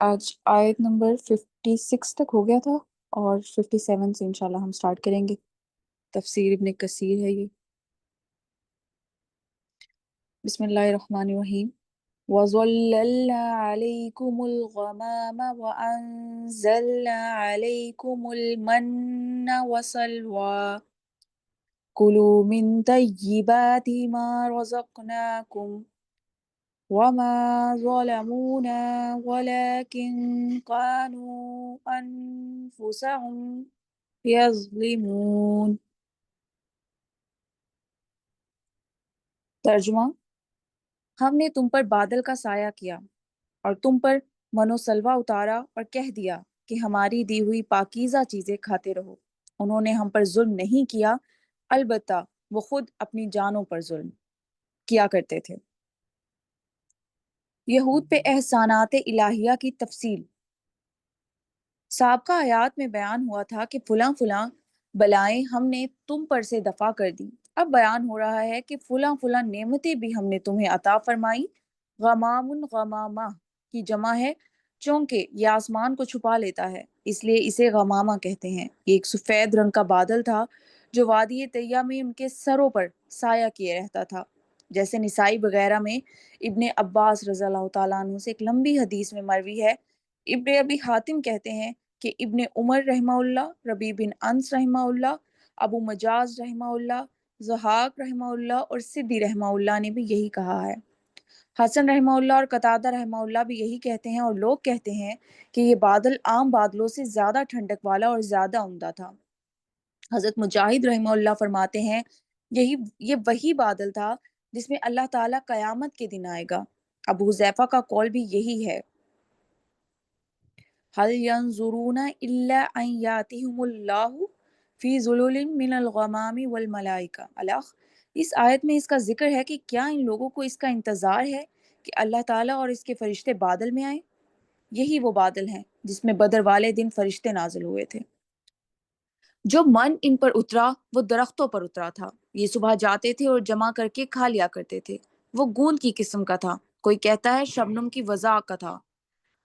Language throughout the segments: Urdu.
آج آیت نمبر 56 تک ہو گیا تھا، اور 57 سے انشاءاللہ ہم سٹارٹ کریں گے۔ تفسیر ابن کثیر ہے یہ۔ بسم اللہ الرحمن الرحیم۔ وَظَلَّلْنَا عَلَيْكُمُ الْغَمَامَ وَأَنزَلْنَا عَلَيْكُمُ الْمَنَّ وَالسَّلْوَىٰ كُلُوا مِن طَيِّبَاتِ مَا رَزَقْنَاكُمْ وَمَا ظَلَمُونَا وَلَكِن كَانُوا أَنفُسَهُمْ يَظْلِمُونَ۔ ترجمہ: ہم نے تم پر بادل کا سایہ کیا اور تم پر من و سلوہ اتارا اور کہہ دیا کہ ہماری دی ہوئی پاکیزہ چیزیں کھاتے رہو۔ انہوں نے ہم پر ظلم نہیں کیا، البتہ وہ خود اپنی جانوں پر ظلم کیا کرتے تھے۔ یہود پہ احسانات الہیہ کی تفصیل۔ سابقہ آیات میں بیان ہوا تھا کہ فلاں فلاں بلائیں ہم نے تم پر سے دفع کر دی۔ اب بیان ہو رہا ہے کہ فلاں فلاں نعمتیں بھی ہم نے تمہیں عطا فرمائی۔ غمام غمامہ کی جمع ہے، چونکہ یہ آسمان کو چھپا لیتا ہے اس لیے اسے غمامہ کہتے ہیں۔ یہ ایک سفید رنگ کا بادل تھا جو وادی طیہ میں ان کے سروں پر سایہ کیے رہتا تھا۔ جیسے نسائی وغیرہ میں ابن عباس رضی اللہ تعالیٰ عنہ سے ایک لمبی حدیث میں مروی ہے۔ ابن ابی حاتم کہتے ہیں کہ ابن عمر رحمہ اللہ، ربیع بن انس رحمہ اللہ، ابو مجاز رحمہ اللہ، ضحاک رحمہ اللہ اور سدی رحمہ اللہ نے بھی یہی کہا ہے۔ حسن رحمہ اللہ اور قتادہ رحمہ اللہ بھی یہی کہتے ہیں، اور لوگ کہتے ہیں کہ یہ بادل عام بادلوں سے زیادہ ٹھنڈک والا اور زیادہ عمدہ تھا۔ حضرت مجاہد رحمہ اللہ فرماتے ہیں یہ وہی بادل تھا جس میں اللہ تعالیٰ قیامت کے دن آئے گا۔ ابو حذیفہ کا قول بھی یہی ہے۔ هل ينظرون إلا أن يأتيهم الله في ظلل من الغمام والملائکہ۔ الخ، اس آیت میں اس کا ذکر ہے کہ کیا ان لوگوں کو اس کا انتظار ہے کہ اللہ تعالیٰ اور اس کے فرشتے بادل میں آئیں؟ یہی وہ بادل ہیں جس میں بدر والے دن فرشتے نازل ہوئے تھے۔ جو من ان پر اترا وہ درختوں پر اترا تھا، یہ صبح جاتے تھے اور جمع کر کے کھا لیا کرتے تھے۔ وہ گوند کی قسم کا تھا، کوئی کہتا ہے شبنم کی وضاء کا تھا۔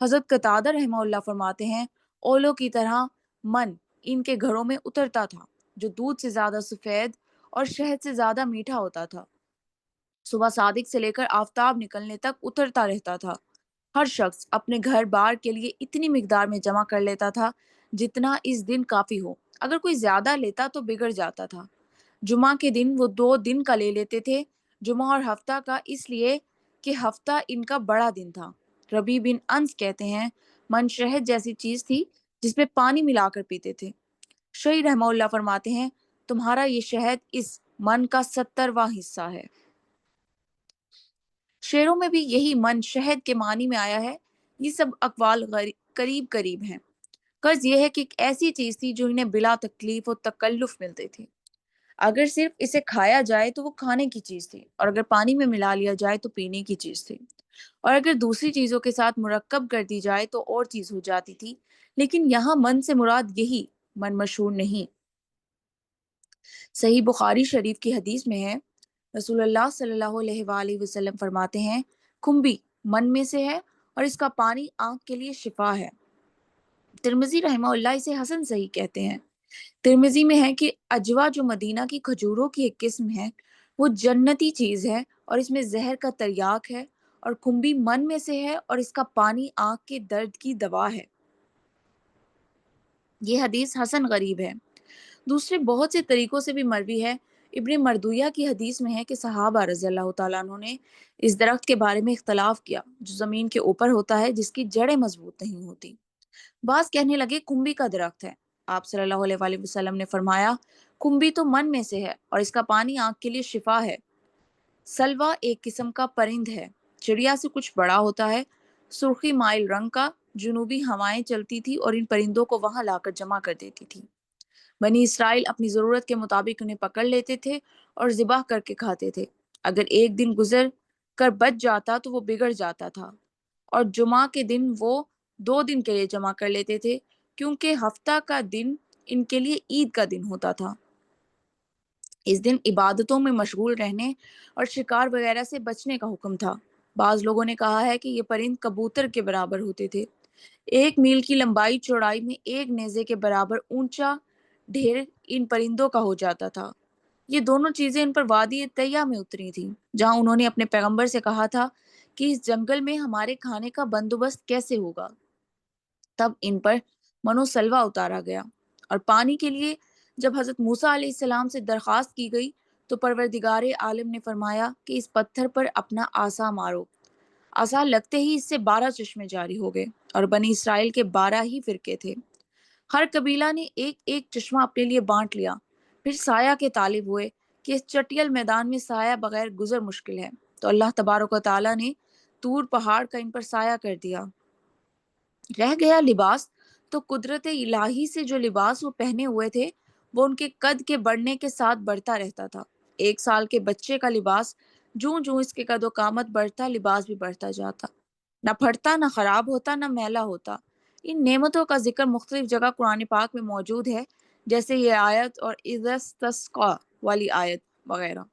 حضرت قتادہ رحمہ اللہ فرماتے ہیں اولوں کی طرح من ان کے گھروں میں اترتا تھا، جو دودھ سے زیادہ سفید اور شہد سے زیادہ میٹھا ہوتا تھا۔ صبح صادق سے لے کر آفتاب نکلنے تک اترتا رہتا تھا۔ ہر شخص اپنے گھر بار کے لیے اتنی مقدار میں جمع کر لیتا تھا جتنا اس دن کافی ہو، اگر کوئی زیادہ لیتا تو بگڑ جاتا تھا۔ جمعہ کے دن وہ 2 دن کا لے لیتے تھے، جمعہ اور ہفتہ کا، اس لیے کہ ہفتہ ان کا بڑا دن تھا۔ ربیع بن انس کہتے ہیں من شہد جیسی چیز تھی جس میں پانی ملا کر پیتے تھے۔ شیعی رحمہ اللہ فرماتے ہیں تمہارا یہ شہد اس من کا 70واں حصہ ہے۔ شعروں میں بھی یہی من شہد کے معنی میں آیا ہے۔ یہ سب اقوال قریب قریب ہیں۔ غرض یہ ہے کہ ایک ایسی چیز تھی جو انہیں بلا تکلیف و تکلف ملتے تھے۔ اگر صرف اسے کھایا جائے تو وہ کھانے کی چیز تھی، اور اگر پانی میں ملا لیا جائے تو پینے کی چیز تھی، اور اگر دوسری چیزوں کے ساتھ مرکب کر دی جائے تو اور چیز ہو جاتی تھی۔ لیکن یہاں من سے مراد یہی من مشہور نہیں۔ صحیح بخاری شریف کی حدیث میں ہے، رسول اللہ صلی اللہ علیہ وآلہ وسلم فرماتے ہیں کھمبی من میں سے ہے اور اس کا پانی آنکھ کے لیے شفا ہے۔ ترمذی رحمہ اللہ اسے حسن صحیح کہتے ہیں۔ ترمذی میں ہے کہ اجوا جو مدینہ کی کھجوروں کی ایک قسم ہے، وہ جنتی چیز ہے اور اس میں زہر کا تریاک ہے، اور کھمبی من میں سے ہے اور اس کا پانی آنکھ کے درد کی دوا ہے۔ یہ حدیث حسن غریب ہے۔ دوسرے بہت سے طریقوں سے بھی مروی ہے۔ ابن مردویہ کی حدیث میں ہے کہ صحابہ رضی اللہ تعالیٰ عنہ نے اس درخت کے بارے میں اختلاف کیا جو زمین کے اوپر ہوتا ہے، جس کی جڑیں مضبوط نہیں ہوتی۔ بعض کہنے لگے کمبی کا درخت ہے۔ آپ صلی اللہ علیہ وآلہ وسلم نے فرمایا کمبی تو من میں سے ہے اور اس کا پانی آنکھ کے لیے شفا ہے۔ سلوا ایک قسم کا پرند ہے، چڑیا سے کچھ بڑا ہوتا ہے، سرخی مائل رنگ کا۔ جنوبی ہوائیں چلتی تھی اور ان پرندوں کو وہاں لا کر جمع کر دیتی تھی۔ بنی اسرائیل اپنی ضرورت کے مطابق انہیں پکڑ لیتے تھے اور ذبح کر کے کھاتے تھے۔ اگر ایک دن گزر کر بچ جاتا تو وہ بگڑ جاتا تھا، اور جمعہ کے دن وہ 2 دن کے لیے جمع کر لیتے تھے، کیونکہ ہفتہ کا دن ان کے لیے عید کا دن ہوتا تھا۔ اس دن عبادتوں میں مشغول رہنے اور شکار وغیرہ سے بچنے کا حکم تھا۔ بعض لوگوں نے کہا ہے کہ یہ پرند کبوتر کے برابر ہوتے تھے۔ 1 میل کی لمبائی چوڑائی میں ایک نیزے کے برابر اونچا ڈھیر ان پرندوں کا ہو جاتا تھا۔ یہ دونوں چیزیں ان پر وادی طیہ میں اتری تھیں، جہاں انہوں نے اپنے پیغمبر سے کہا تھا کہ اس جنگل میں ہمارے کھانے کا بندوبست کیسے ہوگا۔ تب ان پر منو سلوا اتارا گیا، اور پانی کے لیے جب حضرت موسیٰ علیہ السلام سے درخواست کی گئی تو پروردگار عالم نے فرمایا کہ اس پتھر پر اپنا عصا مارو۔ عصا لگتے ہی اس سے 12 چشمے جاری ہو گئے، اور بنی اسرائیل کے 12 ہی فرقے تھے۔ ہر قبیلہ نے ایک ایک چشمہ اپنے لیے بانٹ لیا، پھر سایہ کے طالب ہوئے کہ اس چٹیل میدان میں سایہ بغیر گزر مشکل ہے، تو اللہ تبارک و تعالیٰ نے طور پہاڑ کا ان پر سایہ کر دیا۔ رہ گیا لباس، تو قدرت الہی سے جو لباس وہ پہنے ہوئے تھے وہ ان کے قد کے بڑھنے کے ساتھ بڑھتا رہتا تھا۔ 1 سال کے بچے کا لباس جوں جوں اس کے قد و قامت بڑھتا، لباس بھی بڑھتا جاتا، نہ پھٹتا، نہ خراب ہوتا، نہ میلا ہوتا۔ ان نعمتوں کا ذکر مختلف جگہ قرآن پاک میں موجود ہے، جیسے یہ آیت اور اذا استسقا والی آیت وغیرہ۔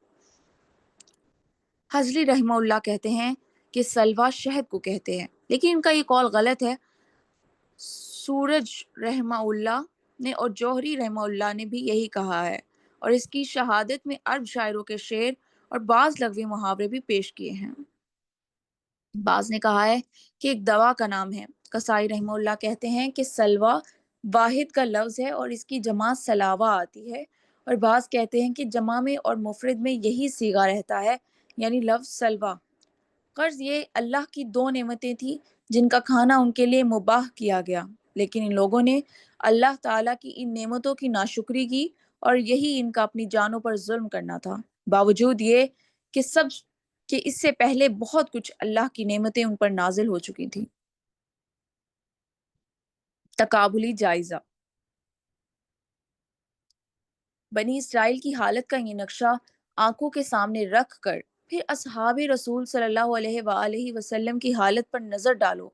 حضری رحمہ اللہ کہتے ہیں کہ سلوا شہد کو کہتے ہیں، لیکن ان کا یہ قول غلط ہے۔ سورج رحمہ اللہ نے اور جوہری رحمہ اللہ نے بھی یہی کہا ہے، اور اس کی شہادت میں عرب شاعروں کے شعر اور بعض لغوی محاورے بھی پیش کیے ہیں۔ بعض نے کہا ہے کہ ایک دوا کا نام ہے۔ قصائی رحمہ اللہ کہتے ہیں کہ سلوا واحد کا لفظ ہے اور اس کی جمع سلاوا آتی ہے، اور بعض کہتے ہیں کہ جمع میں اور مفرد میں یہی صیغہ رہتا ہے، یعنی لفظ سلوا۔ غرض یہ اللہ کی 2 نعمتیں تھیں جن کا کھانا ان کے لیے مباح کیا گیا، لیکن ان لوگوں نے اللہ تعالیٰ کی ان نعمتوں کی ناشکری کی، اور یہی ان کا اپنی جانوں پر ظلم کرنا تھا، باوجود یہ کہ اس سے پہلے بہت کچھ اللہ کی نعمتیں ان پر نازل ہو چکی تھیں۔ تقابلی جائزہ۔ بنی اسرائیل کی حالت کا یہ نقشہ آنکھوں کے سامنے رکھ کر پھر اصحاب رسول صلی اللہ علیہ وآلہ وسلم کی حالت پر نظر ڈالو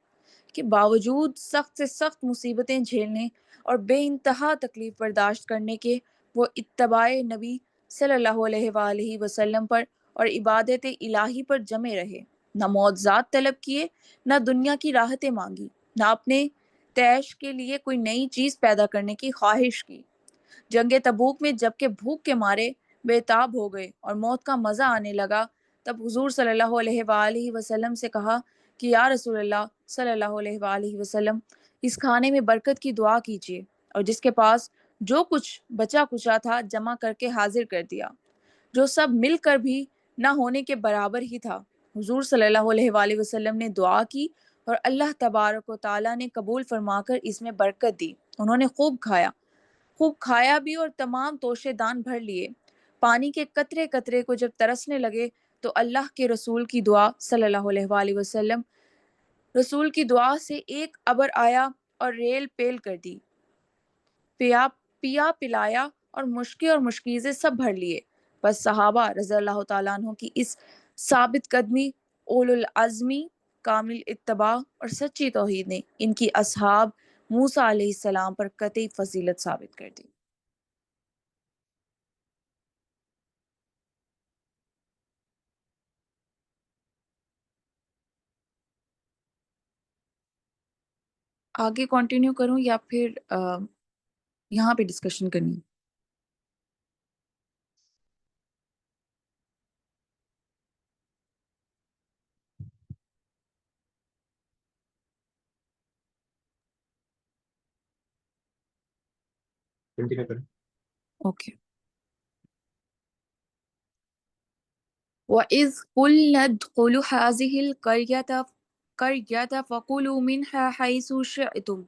کہ باوجود سخت سے سخت مصیبتیں جھیلنے اور بے انتہا تکلیف برداشت کرنے کے وہ اتباع نبی صلی اللہ علیہ وآلہ وسلم پر اور عبادت الہی پر جمے رہے، نہ معجزات طلب کیے، نہ دنیا کی راحتیں مانگی، نہ اپنے تعیش کے لیے کوئی نئی چیز پیدا کرنے کی خواہش کی۔ جنگ تبوک میں جب کہ بھوک کے مارے بے تاب ہو گئے اور موت کا مزہ آنے لگا، تب حضور صلی اللہ علیہ وآلہ وسلم سے کہا کہ یا رسول اللہ صلی اللہ علیہ وآلہ وسلم، اس کھانے میں برکت کی دعا کیجیے، اور جس کے پاس جو کچھ بچا کچا تھا جمع کر کے حاضر کر دیا، جو سب مل کر بھی نہ ہونے کے برابر ہی تھا۔ حضور صلی اللہ علیہ وآلہ وسلم نے دعا کی اور اللہ تبارک و تعالیٰ نے قبول فرما کر اس میں برکت دی۔ انہوں نے خوب کھایا بھی اور تمام توشے دان بھر لیے۔ پانی کے قطرے قطرے کو جب ترسنے لگے تو اللہ کے رسول کی دعا صلی اللہ علیہ وآلہ وسلم، رسول کی دعا سے ایک ابر آیا اور ریل پیل کر دی، پیا پلایا اور مشکے اور مشکیزیں سب بھر لیے۔ بس صحابہ رضی اللہ تعالیٰ عنہ کی اس ثابت قدمی، اولو العزمی، کامل اتباع اور سچی توحید نے ان کی اصحاب موسیٰ علیہ السلام پر قطعی فضیلت ثابت کر دی۔ آگے کنٹینیو کروں یا پھر یہاں پہ ڈسکشن کرنی؟ کنٹینیو کریں۔ اوکے۔ وَإِذْ قُلْنَا ادْخُلُوا هَٰذِهِ الْقَرْيَةَ فَكُلُوا مِنْهَا حَيْثُ شِئْتُمْ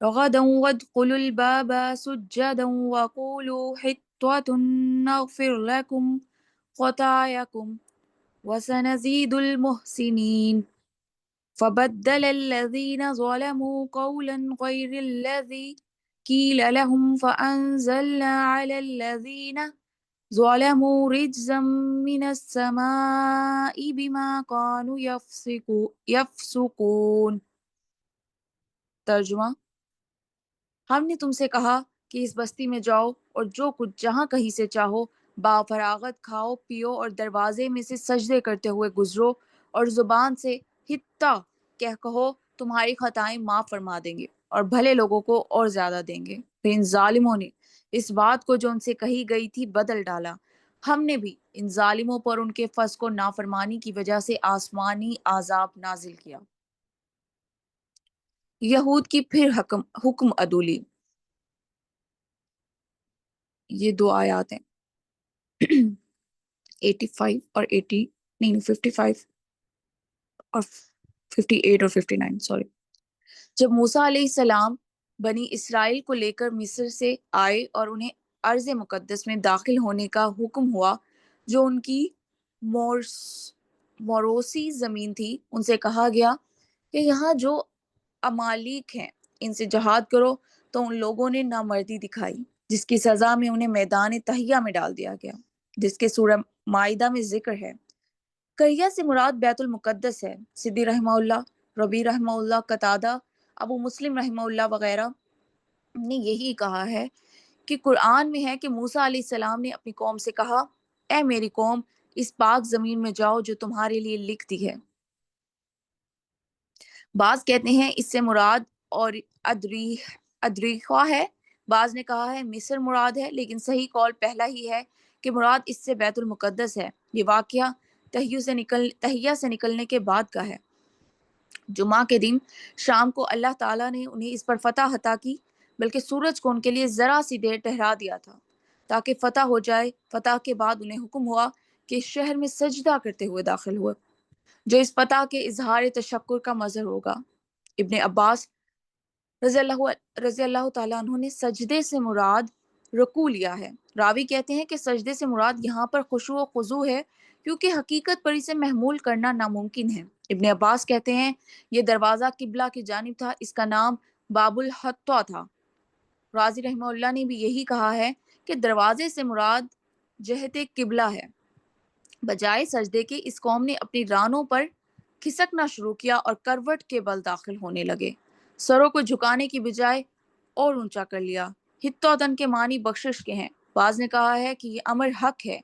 رَغَدًا وَادْخُلُوا الْبَابَ سُجَّدًا وَقُولُوا حِطَّةٌ نَغْفِرْ لَكُمْ خَطَايَاكُمْ وَسَنَزِيدُ الْمُحْسِنِينَ فَبَدَّلَ الَّذِينَ ظَلَمُوا قَوْلًا غَيْرَ الَّذِي قِيلَ لَهُمْ فَأَنزَلْنَا عَلَى الَّذِينَ ظَلَمُوا رِجْزًا مِّنَ السَّمَاءِ بِمَا كَانُوا يَفْسُقُونَ۔ ترجمہ: ہم نے تم سے کہا کہ اس بستی میں جاؤ اور جو کچھ جہاں کہیں سے چاہو بافراغت کھاؤ پیو، اور دروازے میں سے سجدے کرتے ہوئے گزرو، اور زبان سے حتہ کہو تمہاری خطائیں معاف فرما دیں گے اور بھلے لوگوں کو اور زیادہ دیں گے۔ پھر ان ظالموں نے اس بات کو جو ان سے کہی گئی تھی بدل ڈالا۔ ہم نے بھی ان ظالموں پر ان کے فسق و نافرمانی کی وجہ سے آسمانی عذاب نازل کیا۔ یہود کی پھر حکم عدولی۔ یہ دو آیات ہیں 85 اور 80، نہیں 55 اور 58 اور 59، سوری۔ جب موسیٰ علیہ السلام بنی اسرائیل کو لے کر مصر سے آئے اور انہیں ارض مقدس میں داخل ہونے کا حکم ہوا جو ان کی موروثی زمین تھی، ان سے کہا گیا کہ یہاں جو امالیک ہیں ان سے جہاد کرو، تو ان لوگوں نے نامردی دکھائی، جس کی سزا میں انہیں میدان تہیہ میں ڈال دیا گیا، جس کے سورہ مائدہ میں ذکر ہے۔ کریہ سے مراد بیت المقدس ہے۔ سدی رحمہ اللہ، ربی رحمہ اللہ، قتادہ، ابو مسلم رحمہ اللہ وغیرہ نے یہی کہا ہے کہ قرآن میں ہے کہ موسیٰ علیہ السلام نے اپنی قوم سے کہا، اے میری قوم، اس پاک زمین میں جاؤ جو تمہارے لیے لکھ دی ہے۔ بعض کہتے ہیں اس سے مراد اور ادریخوا ہے، بعض نے کہا ہے مصر مراد ہے، لیکن صحیح قول پہلا ہی ہے کہ مراد اس سے بیت المقدس ہے۔ یہ واقعہ تہیہ سے نکلنے کے بعد کا ہے۔ جمعہ کے دن شام کو اللہ تعالیٰ نے انہیں اس پر فتح عطا کی، بلکہ سورج کو ان کے لیے ذرا سی دیر ٹھہرا دیا تھا تاکہ فتح ہو جائے۔ فتح کے بعد انہیں حکم ہوا کہ اس شہر میں سجدہ کرتے ہوئے داخل ہوئے، جو اس فتح کے اظہار تشکر کا مظہر ہوگا۔ ابن عباس رضی اللہ تعالیٰ عنہ نے سجدے سے مراد رکوع لیا ہے۔ راوی کہتے ہیں کہ سجدے سے مراد یہاں پر خشوع و خضوع ہے، کیونکہ حقیقت پر اسے محمول کرنا ناممکن ہے۔ ابن عباس کہتے ہیں یہ دروازہ قبلہ کی جانب تھا، اس کا نام باب الحطہ تھا۔ رازی رحمہ اللہ نے بھی یہی کہا ہے کہ دروازے سے مراد جہت قبلہ ہے۔ بجائے سجدے کے اس قوم نے اپنی رانوں پر کھسکنا شروع کیا اور کروٹ کے بل داخل ہونے لگے، سروں کو جھکانے کی بجائے اور اونچا کر لیا۔ حطوطن کے معنی بخشش کے ہیں، بعض نے کہا ہے کہ یہ امر حق ہے۔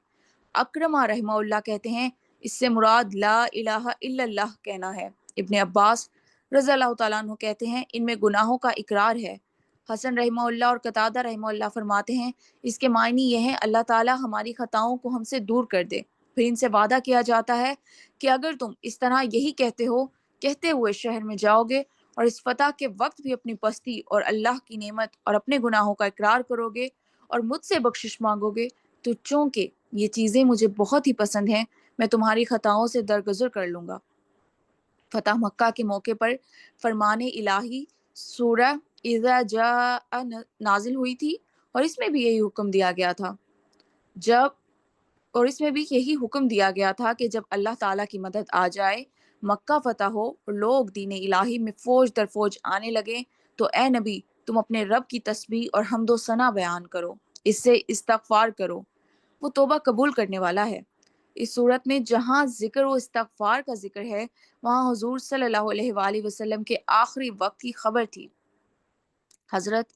اکرمہ رحمہ اللہ کہتے ہیں اس سے مراد لا الہ الا اللہ کہنا ہے۔ ابن عباس رضی اللہ تعالیٰ عنہ کہتے ہیں ان میں گناہوں کا اقرار ہے۔ حسن رحمہ اللہ اور قتادہ رحمہ اللہ فرماتے ہیں اس کے معنی یہ ہیں اللہ تعالیٰ ہماری خطاؤں کو ہم سے دور کر دے۔ پھر ان سے وعدہ کیا جاتا ہے کہ اگر تم اس طرح یہی کہتے ہوئے شہر میں جاؤ گے اور اس فتح کے وقت بھی اپنی پستی اور اللہ کی نعمت اور اپنے گناہوں کا اقرار کرو گے اور مجھ سے بخشش مانگو گے، تو چونکہ یہ چیزیں مجھے بہت ہی پسند ہیں، میں تمہاری خطاؤں سے درگزر کر لوں گا۔ فتح مکہ کے موقع پر فرمان الہی سورہ اذا جاء نازل ہوئی تھی، اور اس میں بھی یہی حکم دیا گیا تھا کہ جب اللہ تعالیٰ کی مدد آ جائے، مکہ فتح ہو اور لوگ دین الہی میں فوج در فوج آنے لگے، تو اے نبی تم اپنے رب کی تسبیح اور حمد و ثنا بیان کرو، اس سے استغفار کرو، وہ توبہ قبول کرنے والا ہے۔ اس صورت میں جہاں ذکر و استغفار کا ذکر ہے، وہاں حضور صلی اللہ علیہ وآلہ وسلم کے آخری وقت کی خبر تھی۔ حضرت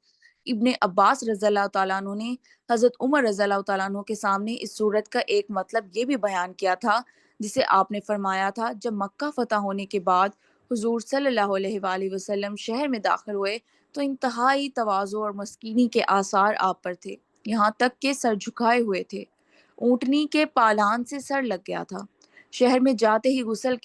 ابن عباس رضی اللہ تعالیٰ عنہ نے حضرت عمر رضی اللہ تعالیٰ عنہ کے سامنے اس صورت کا ایک مطلب یہ بھی بیان کیا تھا جسے آپ نے فرمایا تھا جب مکہ فتح ہونے کے بعد حضور صلی اللہ علیہ وآلہ وسلم شہر میں داخل ہوئے تو انتہائی تواضع اور مسکینی کے آثار آپ پر تھے، یہاں تک کہ سر جھکائے ہوئے تھے، اونٹنی کے پالان سے سر لگ گیا تھا۔ شہر میں جاتے ہی غسل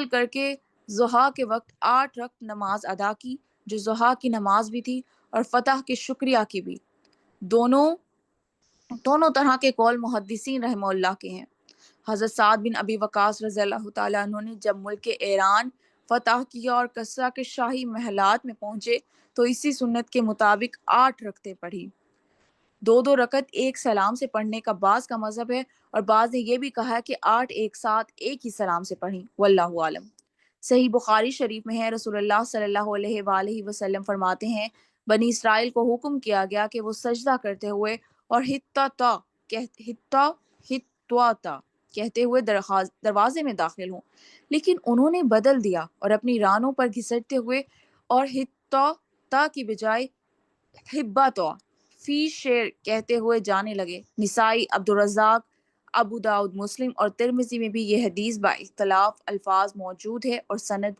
کر کے ضحیٰ کے وقت 8 رکعت نماز ادا کی، جو ضحیٰ کی نماز بھی تھی اور فتح کے شکریہ کی بھی۔ دونوں طرح کے قول محدثین رحمہ اللہ کے ہیں۔ حضرت سعد بن ابی وقاص رضی اللہ تعالیٰ عنہ نے جب ملک ایران فتح کیا اور کسریٰ کے شاہی محلات میں پہنچے تو اسی سنت کے مطابق 8 رکعتیں پڑھی، 2 رکعت ایک سلام سے پڑھنے کا بعض کا مذہب ہے، اور بعض نے یہ بھی کہا ہے کہ 8 ایک ساتھ ایک ہی سلام سے پڑھیں، واللہ عالم۔ صحیح بخاری شریف میں ہے رسول اللہ صلی اللہ علیہ وآلہ وسلم فرماتے ہیں بنی اسرائیل کو حکم کیا گیا کہ وہ سجدہ کرتے ہوئے اور ہتواتا کہتے ہوئے دروازے میں داخل ہوں، لیکن انہوں نے بدل دیا اور اپنی رانوں پر گھسٹتے ہوئے اور ہتواتا کی بجائے ہباتوا فی شعر کہتے ہوئے جانے لگے۔ نسائی، عبدالرزاق، ابو داؤد، مسلم اور ترمذی میں بھی یہ حدیث با اختلاف الفاظ موجود ہے اور سند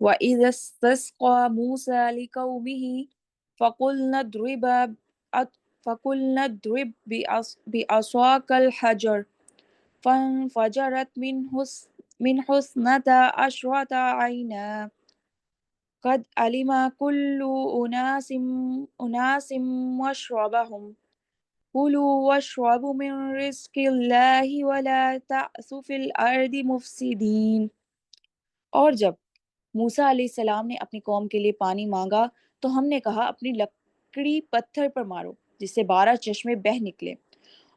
وَإِذَا اسْتَسْقَى مُوسَى لِقَوْمِهِ فَقُلْنَا اضْرِبْ بِعَصَاكَ الْحَجَرَ فَانْفَجَرَتْ مِنْهُ اثْنَتَا عَشْرَةَ عَيْنًا قَدْ عَلِمَ كُلُّ أُنَاسٍ مَّشْرَبَهُمْ كُلُوا وَاشْرَبُوا مِن رِّزْقِ اللَّهِ وَلَا تَعْثُوا فِي الْأَرْضِ مُفْسِدِينَ۔ اور جب موسیٰ علیہ السلام نے اپنی قوم کے لیے پانی مانگا تو ہم نے کہا اپنی لکڑی پتھر پر مارو جس سے 12 چشمے بہہ نکلے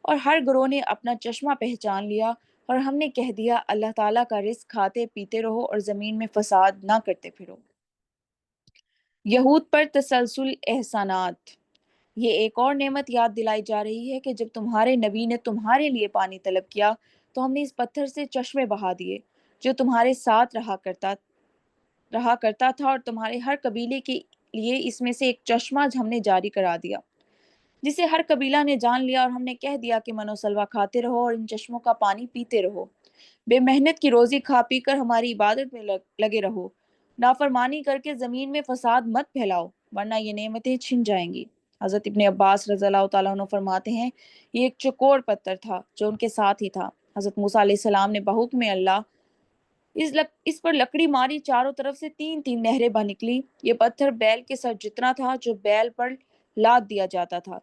اور ہر گروہ نے اپنا چشمہ پہچان لیا اور ہم نے کہہ دیا اللہ تعالیٰ کا رزق کھاتے پیتے رہو اور زمین میں فساد نہ کرتے پھرو۔ یہود پر تسلسل احسانات۔ یہ ایک اور نعمت یاد دلائی جا رہی ہے کہ جب تمہارے نبی نے تمہارے لیے پانی طلب کیا تو ہم نے اس پتھر سے چشمے بہا دیے جو تمہارے ساتھ رہا کرتا تھا اور تمہارے ہر قبیلے کے لیے اس میں سے ایک چشمہ ہم نے جاری کرا دیا جسے ہر قبیلہ نے جان لیا اور ہم نے کہہ دیا کہ من و سلوہ کھاتے رہو اور ان چشموں کا پانی پیتے رہو، بے محنت کی روزی کھا پی کر ہماری عبادت میں لگے رہو، نافرمانی کر کے زمین میں فساد مت پھیلاؤ ورنہ یہ نعمتیں چھن جائیں گی۔ حضرت ابن عباس رضی اللہ تعالیٰ عنہ فرماتے ہیں یہ ایک چکور پتھر تھا جو ان کے ساتھ ہی تھا۔ حضرت موسیٰ علیہ السلام نے بحکم اللہ اس پر لکڑی ماری، چاروں طرف سے 3 نہریں بہ نکلی۔ یہ پتھر بیل کے سر جتنا تھا جو بیل پر لاد دیا جاتا تھا،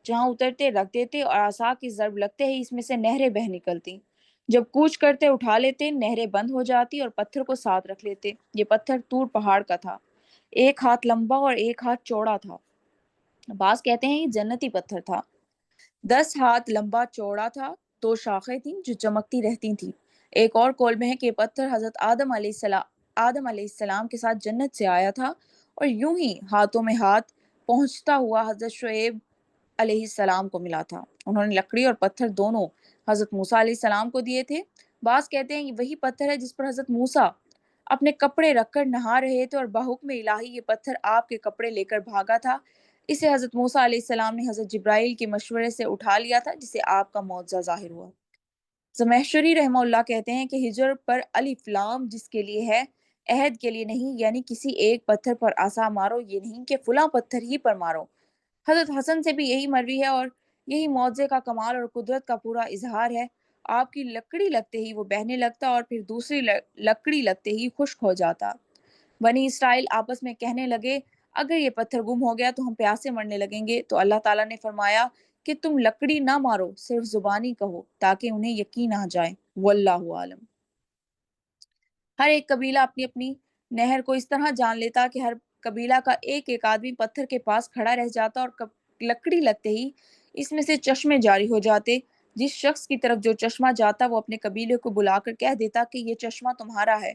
جہاں اترتے رکھ دیتے اور عصا کی ضرب لگتے ہی اس میں سے نہریں بہ نکلتی۔ جب کوچ کرتے اٹھا لیتے، نہریں بند ہو جاتی اور پتھر کو ساتھ رکھ لیتے۔ یہ پتھر طور پہاڑ کا تھا، 1 ہاتھ لمبا اور 1 ہاتھ چوڑا تھا۔ بعض کہتے ہیں یہ جنتی پتھر تھا، 10 ہاتھ لمبا چوڑا تھا، 2 شاخیں تھیں جو چمکتی رہتی تھیں۔ ایک اور قول میں ہے کہ یہ پتھر حضرت آدم علیہ السلام کے ساتھ جنت سے آیا تھا اور یوں ہی ہاتھوں میں ہاتھ پہنچتا ہوا حضرت شعیب علیہ السلام کو ملا تھا۔ انہوں نے لکڑی اور پتھر دونوں حضرت موسیٰ علیہ السلام کو دیے تھے۔ بعض کہتے ہیں یہ وہی پتھر ہے جس پر حضرت موسیٰ اپنے کپڑے رکھ کر نہا رہے تھے اور بحکم الہی یہ پتھر آپ کے کپڑے لے کر بھاگا تھا۔ اسے حضرت موسیٰ علیہ السلام نے حضرت جبرائیل کے مشورے سے اٹھا لیا تھا جسے آپ کا معجزہ ظاہر ہوا۔ زمخشری رحمہ اللہ کہتے ہیں کہ ہجر پر الف لام جس کے لیے ہے عہد کے لیے نہیں، یعنی کسی ایک پتھر پر عصا مارو یہ نہیں کہ فلاں پتھر ہی پر مارو۔ حضرت حسن سے بھی یہی مروی ہے اور یہی معجزے کا کمال اور قدرت کا پورا اظہار ہے۔ آپ کی لکڑی لگتے ہی وہ بہنے لگتا اور پھر دوسری لکڑی لگتے ہی خشک ہو جاتا۔ بنی اسرائیل آپس میں کہنے لگے اگر یہ پتھر گم ہو گیا تو ہم پیاس سے مرنے لگیں گے۔ تو اللہ تعالیٰ نے فرمایا کہ تم لکڑی نہ مارو، صرف زبانی کہو تاکہ انہیں یقین آ جائے۔ واللہ عالم۔ ہر ایک قبیلہ اپنی اپنی نہر کو اس طرح جان لیتا کہ ہر قبیلہ کا ایک ایک آدمی پتھر کے پاس کھڑا رہ جاتا اور لکڑی لگتے ہی اس میں سے چشمے جاری ہو جاتے۔ جس شخص کی طرف جو چشمہ جاتا وہ اپنے قبیلے کو بلا کر کہہ دیتا کہ یہ چشمہ تمہارا ہے۔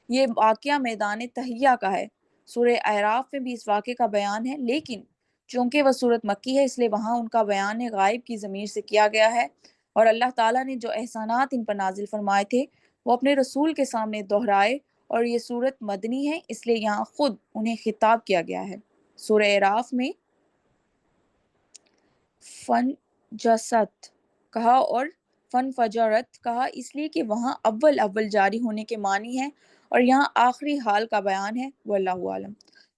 یہ واقعہ میدان تہیہ کا ہے۔ سورہ اعراف میں بھی اس واقعے کا بیان ہے، لیکن چونکہ وہ سورت مکی ہے اس لیے وہاں ان کا بیان غائب کی ضمیر سے کیا گیا ہے، اور اللہ تعالیٰ نے جو احسانات ان پر نازل فرمائے تھے وہ اپنے رسول کے سامنے دہرائے، اور یہ صورت مدنی ہے اس لیے یہاں خود انہیں خطاب کیا گیا ہے۔ سورہ اعراف میں فن جست کہا اور فن فجرت کہا اس لیے کہ وہاں اول اول جاری ہونے کے معنی ہے اور یہاں آخری حال کا بیان ہے۔ واللہ عالم۔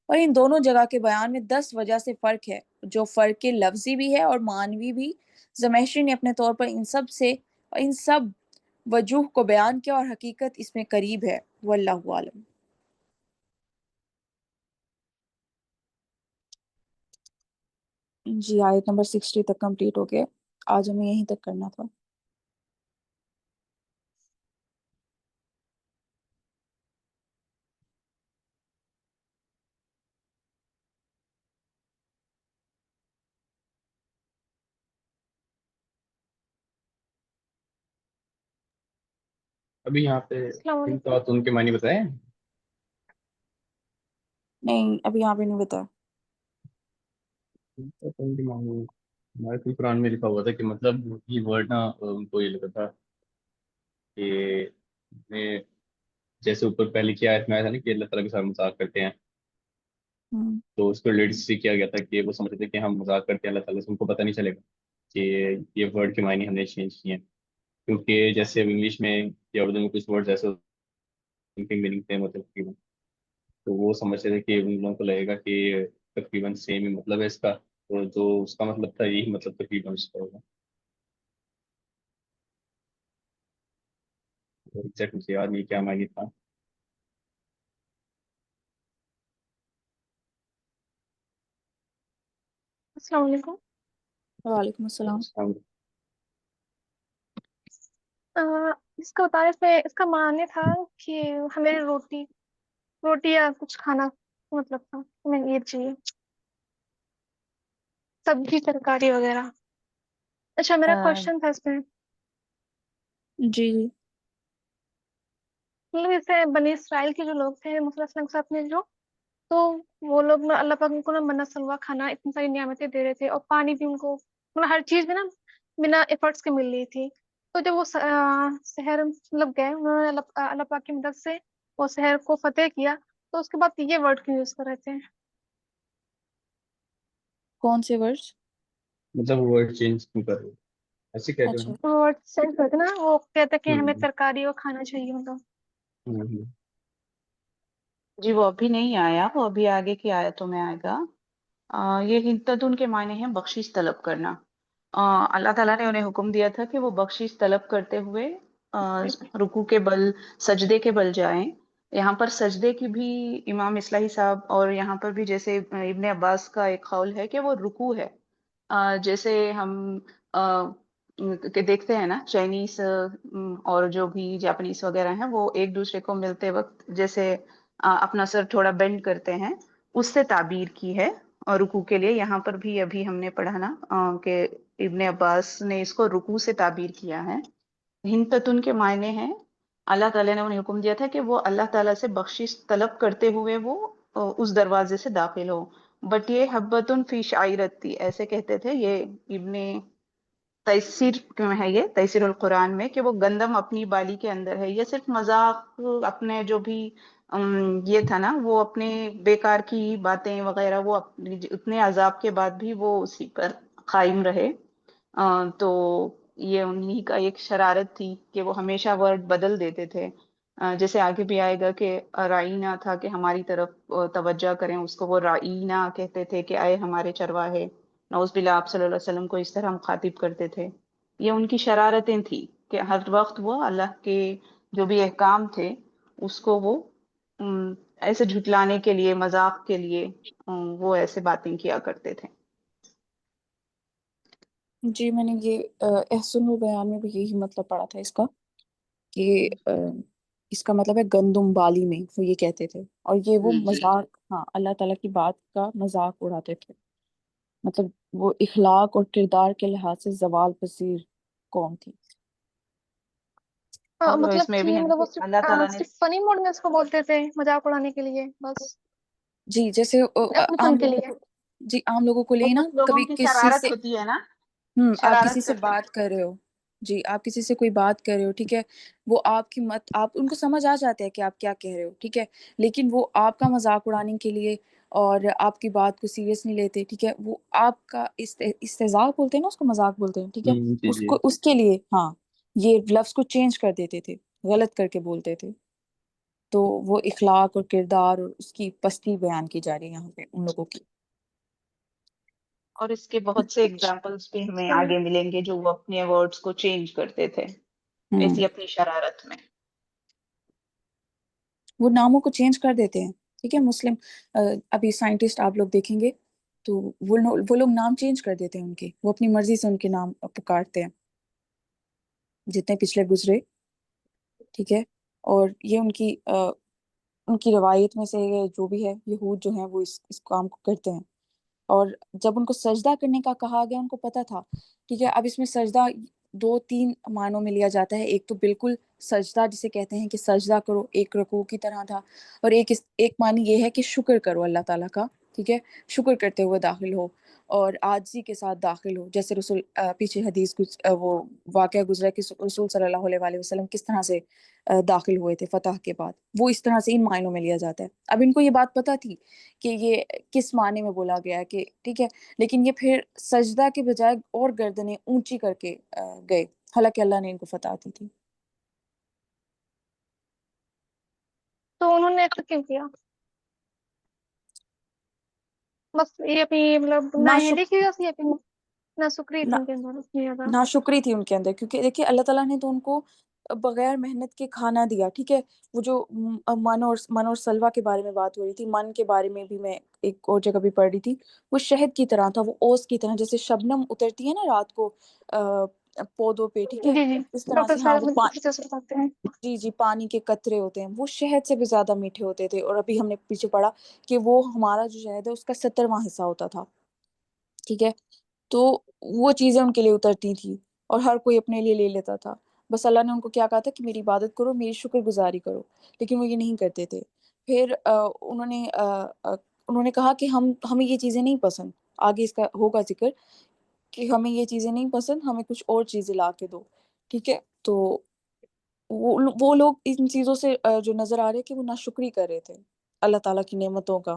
اور ان دونوں جگہ کے بیان میں 10 وجہ سے فرق ہے، جو فرق لفظی بھی ہے اور معنوی بھی۔ زمخشری نے اپنے طور پر ان سب وجوہ کو بیان کیا اور حقیقت اس میں قریب ہے۔ واللہ عالم۔ جی آیت نمبر 60 تک کمپلیٹ ہو گئے، آج ہمیں یہیں تک کرنا تھا۔ ابھی یہاں پہ السلام ان علیکم۔ خاتون کے معنی بتائے ہیں؟ نہیں ابھی یہاں پہ نہیں بتایا۔ خاتون کے معنی ہمارے کل قرآن میں لکھا ہوا تھا کہ مطلب یہ ورڈ نا ان کو یہ لگا تھا کہ میں جیسے اوپر پہلے کی آیت میں آیا تھا نا کہ اللہ تعالیٰ کے ساتھ مذاق کرتے ہیں، ہوں۔ تو اس کو ریلیٹ سے کیا گیا تھا کہ وہ سمجھتے تھے کہ ہم مذاق کرتے ہیں اللہ تعالیٰ سے، ان کو پتہ نہیں چلے گا کہ یہ ورڈ کے معنی ہم نے چینج کیے ہیں، کیونکہ جیسے اب انگلش میں یا اردو میں کچھ ورڈ ایسے ان کے میننگ تھے مطلب تقریباً، تو وہ سمجھتے تھے کہ ان لوگوں کو لگے گا کہ تقریباً سیم ہی مطلب ہے اس کا، اور جو اس کا مطلب تھا یہی مطلب تقریباً اس کا ہوگا۔ ایگزیکٹ مجھے یاد نہیں کیا معنی تھا۔ السلام علیکم۔ وعلیکم السلام۔ اس کا تعارف میں اس کا معنی تھا کہ ہمیں روٹی یا کچھ کھانا مطلب تھا، ہمیں یہ چاہیے، سبزی ترکاری وغیرہ۔ اچھا میرا کوشچن تھا اس میں، جی مطلب جیسے بنی اسرائیل کے جو لوگ تھے موسیٰ علیہ السلام کے ساتھ میں جو، تو وہ لوگ نا اللہ پاک ان کو نا منہ سلوا کھانا اتنی ساری نعمتیں دے رہے تھے، اور پانی بھی ان کو مطلب ہر چیز میں نا بنا ایفرٹس کے مل رہی تھی۔ تو جب وہ شہر مطلب گئے، انہوں نے اللہ پاک کی مدد سے وہ شہر کو فتح کیا، تو اس کے بعد یہ ورڈ کیوں یوز کر رہے تھے؟ کون سے ورڈ؟ مطلب ورڈ چینج کیوں کر رہے ہو؟ ایسے کہہ رہے اچھا وہ ورڈ سینس کرتے نا، وہ کہتے کہ ہمیں ہو؟ ترکاری اور کھانا چاہیے مطلب۔ جی وہ ابھی نہیں آیا، وہ ابھی آگے کی آیتوں میں آئے گا۔ یہ ہدتن کے معنی ہیں بخشش طلب کرنا۔ اللہ تعالیٰ نے انہیں حکم دیا تھا کہ وہ بخشش طلب کرتے ہوئے رکوع کے بل، سجدے کے بل جائیں۔ یہاں پر سجدے کی بھی امام اصلاحی صاحب، اور یہاں پر بھی جیسے ابن عباس کا ایک قول ہے کہ وہ رکوع ہے۔ جیسے ہم کہ دیکھتے ہیں نا چائنیز اور جو بھی جاپنیز وغیرہ ہیں، وہ ایک دوسرے کو ملتے وقت جیسے اپنا سر تھوڑا بینڈ کرتے ہیں، اس سے تعبیر کی ہے اور رکوع کے لیے۔ یہاں پر بھی ابھی ہم نے پڑھا نا کہ ابن عباس نے اس کو رکوع سے تعبیر کیا ہے۔ ہنتتن کے معنی ہیں اللہ تعالیٰ نے انہیں حکم دیا تھا کہ وہ اللہ تعالیٰ سے بخشش طلب کرتے ہوئے وہ اس دروازے سے داخل ہو۔ بٹ یہ حبتن فی شعیرت تھی، ایسے کہتے تھے۔ یہ ابن تیسیر میں ہے، یہ تیسیر القرآن میں، کہ وہ گندم اپنی بالی کے اندر ہے۔ یہ صرف مذاق، اپنے جو بھی یہ تھا نا، وہ اپنے بیکار کی باتیں وغیرہ، وہ اتنے عذاب کے بعد بھی وہ اسی پر قائم رہے۔ تو یہ انہی کا ایک شرارت تھی کہ وہ ہمیشہ ورڈ بدل دیتے تھے۔ جیسے آگے بھی آئے گا کہ رائینا تھا کہ ہماری طرف توجہ کریں، اس کو وہ رائینا کہتے تھے کہ آئے ہمارے چرواہے۔ نعوذ باللہ، آپ صلی اللہ علیہ وسلم کو اس طرح مخاطب کرتے تھے۔ یہ ان کی شرارتیں تھیں کہ ہر وقت وہ اللہ کے جو بھی احکام تھے اس کو وہ ایسے جھٹلانے کے لیے، مذاق کے لیے وہ ایسے باتیں کیا کرتے تھے۔ جی میں نے یہ احسن البیان میں بھی یہی مطلب پڑھا تھا اس کا، کہ اس کا مطلب ہے گندم بالی میں، وہ یہ کہتے تھے، اور یہ وہ جی مذاق، ہاں اللہ تعالیٰ کی بات کا مذاق اڑاتے تھے، مطلب وہ اخلاق اور کردار کے لحاظ سے زوال پذیر قوم تھی۔ اور مطلب اس میں بھی کہ ہے نا مطلب وہ کہ اللہ تعالیٰ نے، صرف فنی موڈ میں اس کو بولتے تھے، مذاق اڑانے کے لیے بس، جی جیسے اپنے عام فن کے لوگوں لیے۔ کو، جی عام لوگوں کو وہ لیے نا کچھ لوگوں کبھی کی کسی سے، شرارت ہوتی ہے نا، آپ کسی شرارت سے کرتے بات کر رہے ہو، جی آپ کسی سے کوئی بات کر رہے ہو، ٹھیک ہے، وہ آپ کی مت، آپ ان کو سمجھ آ جاتا ہے کہ آپ کیا کہہ رہے ہو، ٹھیک ہے، لیکن وہ آپ کا مذاق اڑانے کے لیے اور آپ کی بات کو سیریس نہیں لیتے، ٹھیک ہے، وہ آپ کا استہزاء بولتے ہیں نا، اس کو مذاق بولتے ہیں، ٹھیک ہے، جی اس جی کو اس کے لیے ہاں یہ لفظ کو چینج کر دیتے تھے، غلط کر کے بولتے تھے، تو وہ اخلاق اور کردار اور اس کی پستی بیان کی جا رہی ہے یہاں پہ ان لوگوں کی۔ اور اس کے بہت سے ایگزامپلس بھی ہمیں آگے ملیں گے جو وہ اپنے ورڈز کو چینج کرتے تھے ہوں ایسی اپنی شرارت میں۔ وہ ناموں کو چینج کر دیتے ہیں، ٹھیک ہے، مسلم ابھی سائنٹسٹ آپ لوگ دیکھیں گے تو وہ لوگ نام چینج کر دیتے ہیں ان کے، وہ اپنی مرضی سے ان کے نام پکارتے ہیں جتنے پچھلے گزرے، ٹھیک ہے، اور یہ ان کی روایت میں سے ہے، جو بھی ہے، یہود جو ہیں وہ اس کام کو کرتے ہیں، اور جب ان کو سجدہ کرنے کا کہا گیا ان کو پتا تھا، ٹھیک ہے، اب اس میں سجدہ دو تین معنوں میں لیا جاتا ہے، ایک تو بالکل سجدہ جسے کہتے ہیں کہ سجدہ کرو ایک رکوع کی طرح تھا، اور ایک معنی یہ ہے کہ شکر کرو اللہ تعالیٰ کا، ٹھیک ہے، شکر کرتے ہوئے داخل ہو اور عاجزی کے ساتھ داخل ہو، جیسے رسول پیچھے حدیث وہ واقعہ گزرا کہ رسول صلی اللہ علیہ وسلم کس طرح سے داخل ہوئے تھے فتح کے بعد، وہ اس طرح سے ان معنوں میں لیا جاتا ہے۔ اب ان کو یہ بات پتہ تھی کہ یہ کس معنی میں بولا گیا ہے، کہ ٹھیک ہے، لیکن یہ پھر سجدہ کے بجائے اور گردنیں اونچی کر کے گئے، حالانکہ اللہ نے ان کو فتح دی تھی۔ تو انہوں نے ایسا کیوں کیا؟ بس یہ اپنی مطلب نااہلی کی وجہ سے، یا پھر ناشکری تھی ان کے اندر اتنی زیادہ؟ ناشکری تھی ان کے اندر، کیونکہ دیکھیے اللہ تعالیٰ نے تو ان کو بغیر محنت کے کھانا دیا، ٹھیک ہے، وہ جو من اور سلوا کے بارے میں بات ہو رہی تھی، من کے بارے میں بھی میں ایک اور جگہ بھی پڑھ رہی تھی، وہ شہد کی طرح تھا، وہ اوس کی طرح، جیسے شبنم اترتی ہے نا رات کو پودوں پہ، ٹھیک ہے، جی جی، اس طرح ڈاکٹر سے، ہاں صاحب وہ اچھے سے بتاتے ہیں۔ جی جی پانی کے قطرے ہوتے ہیں، وہ شہد سے بھی زیادہ میٹھے ہوتے تھے، اور ابھی ہم نے پیچھے پڑھا کہ وہ ہمارا جو شہد ہے اس کا 70واں حصہ ہوتا تھا، ٹھیک ہے، تو وہ چیزیں ان کے لیے اترتی تھی اور ہر کوئی اپنے لیے لے لیتا تھا، بس اللہ نے ان کو کیا کہا تھا کہ میری عبادت کرو، میری شکر گزاری کرو، لیکن وہ یہ نہیں کرتے تھے۔ پھر انہوں نے کہا کہ ہمیں یہ چیزیں نہیں پسند، آگے اس کا ہوگا ذکر کہ ہمیں یہ چیزیں نہیں پسند، ہمیں کچھ اور چیزیں لا کے دو، ٹھیک ہے، تو وہ لوگ ان چیزوں سے جو نظر آ رہے کہ وہ ناشکری کر رہے تھے اللہ تعالیٰ کی نعمتوں کا۔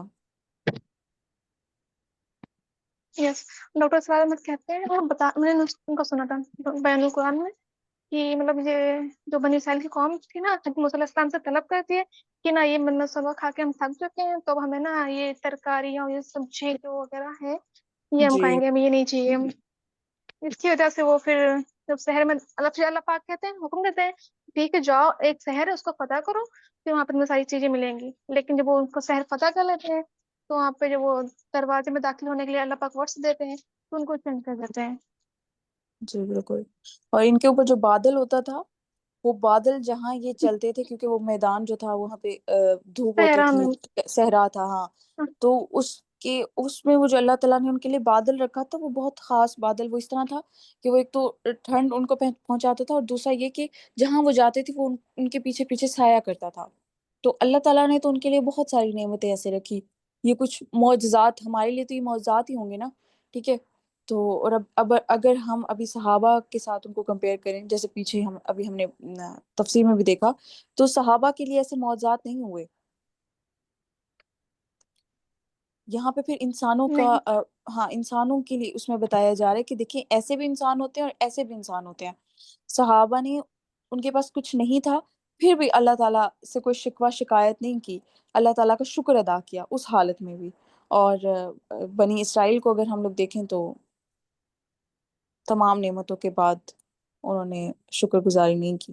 یس، ڈاکٹر صاحب احمد کہتے ہیں، وہ میں نے ان کا سنا تھا بیان القرآن میں، کہ مطلب یہ جو بنی اسرائیل کی قوم تھی نا، حضرت موسیٰ علیہ السلام سے طلب کرتی ہے کہ نا یہ منت سلوہ کھا کے ہم تھک چکے ہیں، تو اب ہمیں نا یہ ترکاریاں اور یہ سبزی جو وغیرہ ہے یہ ہم جی کھائیں گے، ہمیں یہ نہیں چاہیے۔ اس کی وجہ سے وہ پھر جب شہر میں اللہ پاک کہتے ہیں، حکم دیتے ہیں، ٹھیک ہے جاؤ ایک شہر ہے اس کو فتح کرو، پھر وہاں پہ تمہیں ساری چیزیں ملیں گی، لیکن جب وہ ان کو شہر فتح کر لیتے ہیں تو وہاں پہ جب وہ دروازے میں داخل ہونے کے لیے اللہ پاک ورڈس دیتے ہیں تو ان کو چینج کر دیتے ہیں۔ جی بالکل، اور ان کے اوپر جو بادل ہوتا تھا، وہ بادل جہاں یہ چلتے تھے، کیونکہ وہ میدان جو تھا وہاں پہ دھوپ ہوتی صحرا تھی، میں، صحرا تھا، ہاں، تو اس میں وہ جو اللہ تعالیٰ نے ان کے لیے بادل رکھا تھا، وہ بہت خاص بادل، وہ اس طرح تھا کہ وہ ایک تو ٹھنڈ ان کو پہنچاتا تھا، اور دوسرا یہ کہ جہاں وہ جاتے تھے وہ ان کے پیچھے پیچھے سایہ کرتا تھا، تو اللہ تعالیٰ نے تو ان کے لیے بہت ساری نعمتیں ایسے رکھی، یہ کچھ معجزات ہمارے لیے تو یہ معجزات ہی ہوں گے نا، ٹھیک ہے، تو اور اب اگر ہم ابھی صحابہ کے ساتھ ان کو کمپیئر کریں، جیسے پیچھے ہم نے تفسیر میں بھی دیکھا، تو صحابہ کے لیے ایسے معجزات نہیں ہوئے، یہاں پہ پھر انسانوں کا نہیں، ہاں انسانوں کے لیے اس میں بتایا جا رہا ہے کہ دیکھیں ایسے بھی انسان ہوتے ہیں اور ایسے بھی انسان ہوتے ہیں، صحابہ نے ان کے پاس کچھ نہیں تھا پھر بھی اللہ تعالیٰ سے کوئی شکوہ شکایت نہیں کی، اللہ تعالیٰ کا شکر ادا کیا اس حالت میں بھی، اور بنی اسرائیل کو اگر ہم لوگ دیکھیں تو تمام نعمتوں کے بعد انہوں نے شکر گزاری نہیں کی۔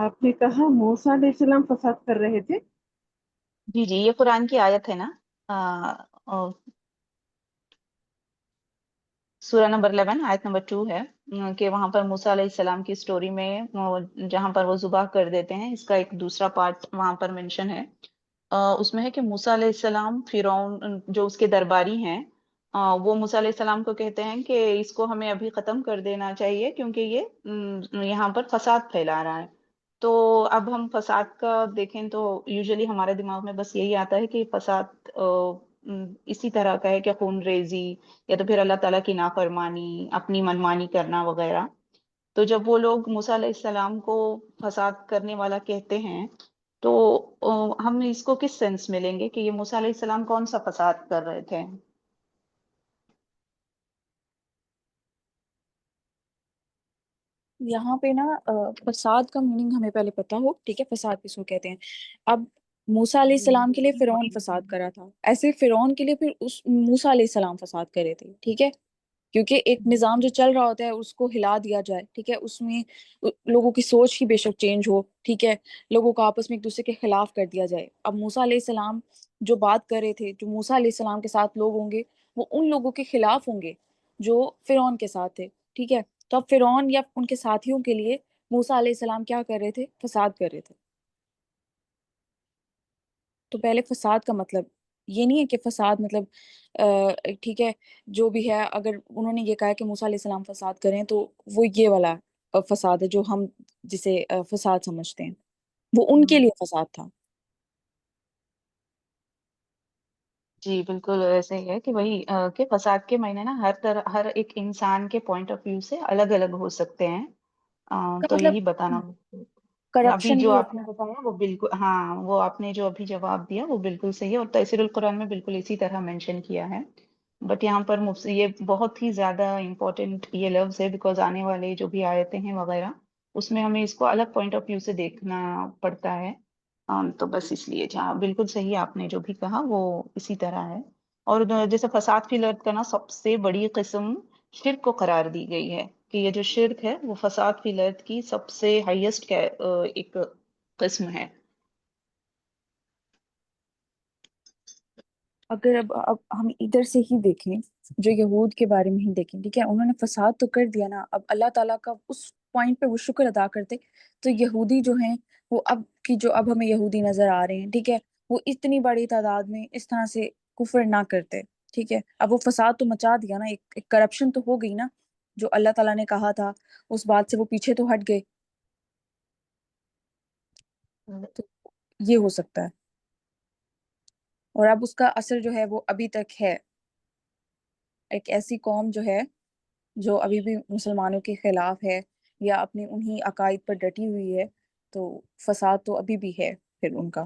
آپ نے کہا موسیٰ علیہ السلام فساد کر رہے تھے. جی جی، یہ قرآن کی آیت ہے نا، سورہ نمبر 11 آیت نمبر 2 ہے، کہ وہاں پر موسیٰ علیہ السلام کی سٹوری میں جہاں پر وہ ذبح کر دیتے ہیں، اس کا ایک دوسرا پارٹ وہاں پر منشن ہے. اس میں ہے کہ موسیٰ علیہ السلام فرعون جو اس کے درباری ہیں، وہ موسیٰ علیہ السلام کو کہتے ہیں کہ اس کو ہمیں ابھی ختم کر دینا چاہیے کیونکہ یہ یہاں پر فساد پھیلا رہا ہے. تو اب ہم فساد کا دیکھیں تو یوزلی ہمارے دماغ میں بس یہی آتا ہے کہ فساد اسی طرح کا ہے کہ خون ریزی یا تو پھر اللہ تعالیٰ کی نافرمانی، اپنی منمانی کرنا وغیرہ. تو جب وہ لوگ موسیٰ علیہ السلام کو فساد کرنے والا کہتے ہیں تو ہم اس کو کس سینس میں لیں گے کہ یہ موسیٰ علیہ السلام کون سا فساد کر رہے تھے؟ یہاں پہ نا فساد کا میننگ ہمیں پہلے پتا ہو، ٹھیک ہے، فساد کس کو کہتے ہیں. اب موسیٰ علیہ السلام کے لیے فرعون فساد کرا تھا، ایسے فرعون کے لیے پھر اس موسیٰ علیہ السلام فساد کرے تھے، ٹھیک ہے، کیونکہ ایک نظام جو چل رہا ہوتا ہے اس کو ہلا دیا جائے، ٹھیک ہے، اس میں لوگوں کی سوچ ہی بے شک چینج ہو، ٹھیک ہے، لوگوں کو آپس میں ایک دوسرے کے خلاف کر دیا جائے. اب موسیٰ علیہ السلام جو بات کر رہے تھے، جو موسیٰ علیہ السلام کے ساتھ لوگ ہوں گے وہ ان لوگوں کے خلاف ہوں گے جو فرعون کے ساتھ تھے، ٹھیک ہے. تو اب فرعون یا ان کے ساتھیوں کے لیے موسیٰ علیہ السلام کیا کر رہے تھے؟ فساد کر رہے تھے. تو پہلے فساد کا مطلب یہ نہیں ہے کہ فساد مطلب ٹھیک ہے جو بھی ہے، اگر انہوں نے یہ کہا کہ موسیٰ علیہ السلام فساد کریں تو وہ یہ والا فساد ہے جو ہم جسے فساد سمجھتے ہیں، وہ ان کے لیے فساد تھا. جی بالکل ایسے ہی ہے کہ وہی کہ فساد کے معنی نا ہر ایک انسان کے پوائنٹ آف ویو سے الگ الگ ہو سکتے ہیں. کا تو مطلب یہی بتانا ابھی کرپشن جو بھی آپ ہوتا نے ہے. بتایا وہ بالکل، ہاں وہ آپ نے جو ابھی جواب دیا وہ بالکل صحیح ہے، اور تفسیر القرآن میں بالکل اسی طرح مینشن کیا ہے. بٹ یہاں پر یہ بہت ہی زیادہ امپورٹنٹ یہ لفظ ہے بیکاز آنے والے جو بھی آیتیں ہیں وغیرہ اس میں ہمیں اس کو الگ پوائنٹ آف ویو سے دیکھنا پڑتا ہے. تو بس اس لیے جہاں بالکل صحیح آپ نے جو بھی کہا وہ اسی طرح ہے. اور جیسے فساد فی الارض کا نا سب سے بڑی قسم شرک کو قرار دی گئی ہے کہ یہ جو شرک ہے وہ فساد فی الارض کی سب سے ہائیسٹ ایک قسم ہے. اگر اب ہم ادھر سے ہی دیکھیں، جو یہود کے بارے میں ہی دیکھیں، ٹھیک ہے، انہوں نے فساد تو کر دیا نا. اب اللہ تعالیٰ کا اس پوائنٹ پہ وہ شکر ادا کرتے تو یہودی جو ہیں وہ اب ہمیں یہودی نظر آ رہے ہیں، ٹھیک ہے، وہ اتنی بڑی تعداد میں اس طرح سے کفر نہ کرتے، ٹھیک ہے. اب وہ فساد تو مچا دیا نا، ایک کرپشن تو ہو گئی نا، جو اللہ تعالیٰ نے کہا تھا اس بات سے وہ پیچھے تو ہٹ گئے. تو یہ ہو سکتا ہے، اور اب اس کا اثر جو ہے وہ ابھی تک ہے. ایک ایسی قوم جو ہے جو ابھی بھی مسلمانوں کے خلاف ہے یا اپنی انہی عقائد پر ڈٹی ہوئی ہے، تو فساد تو ابھی بھی ہے پھر ان کا.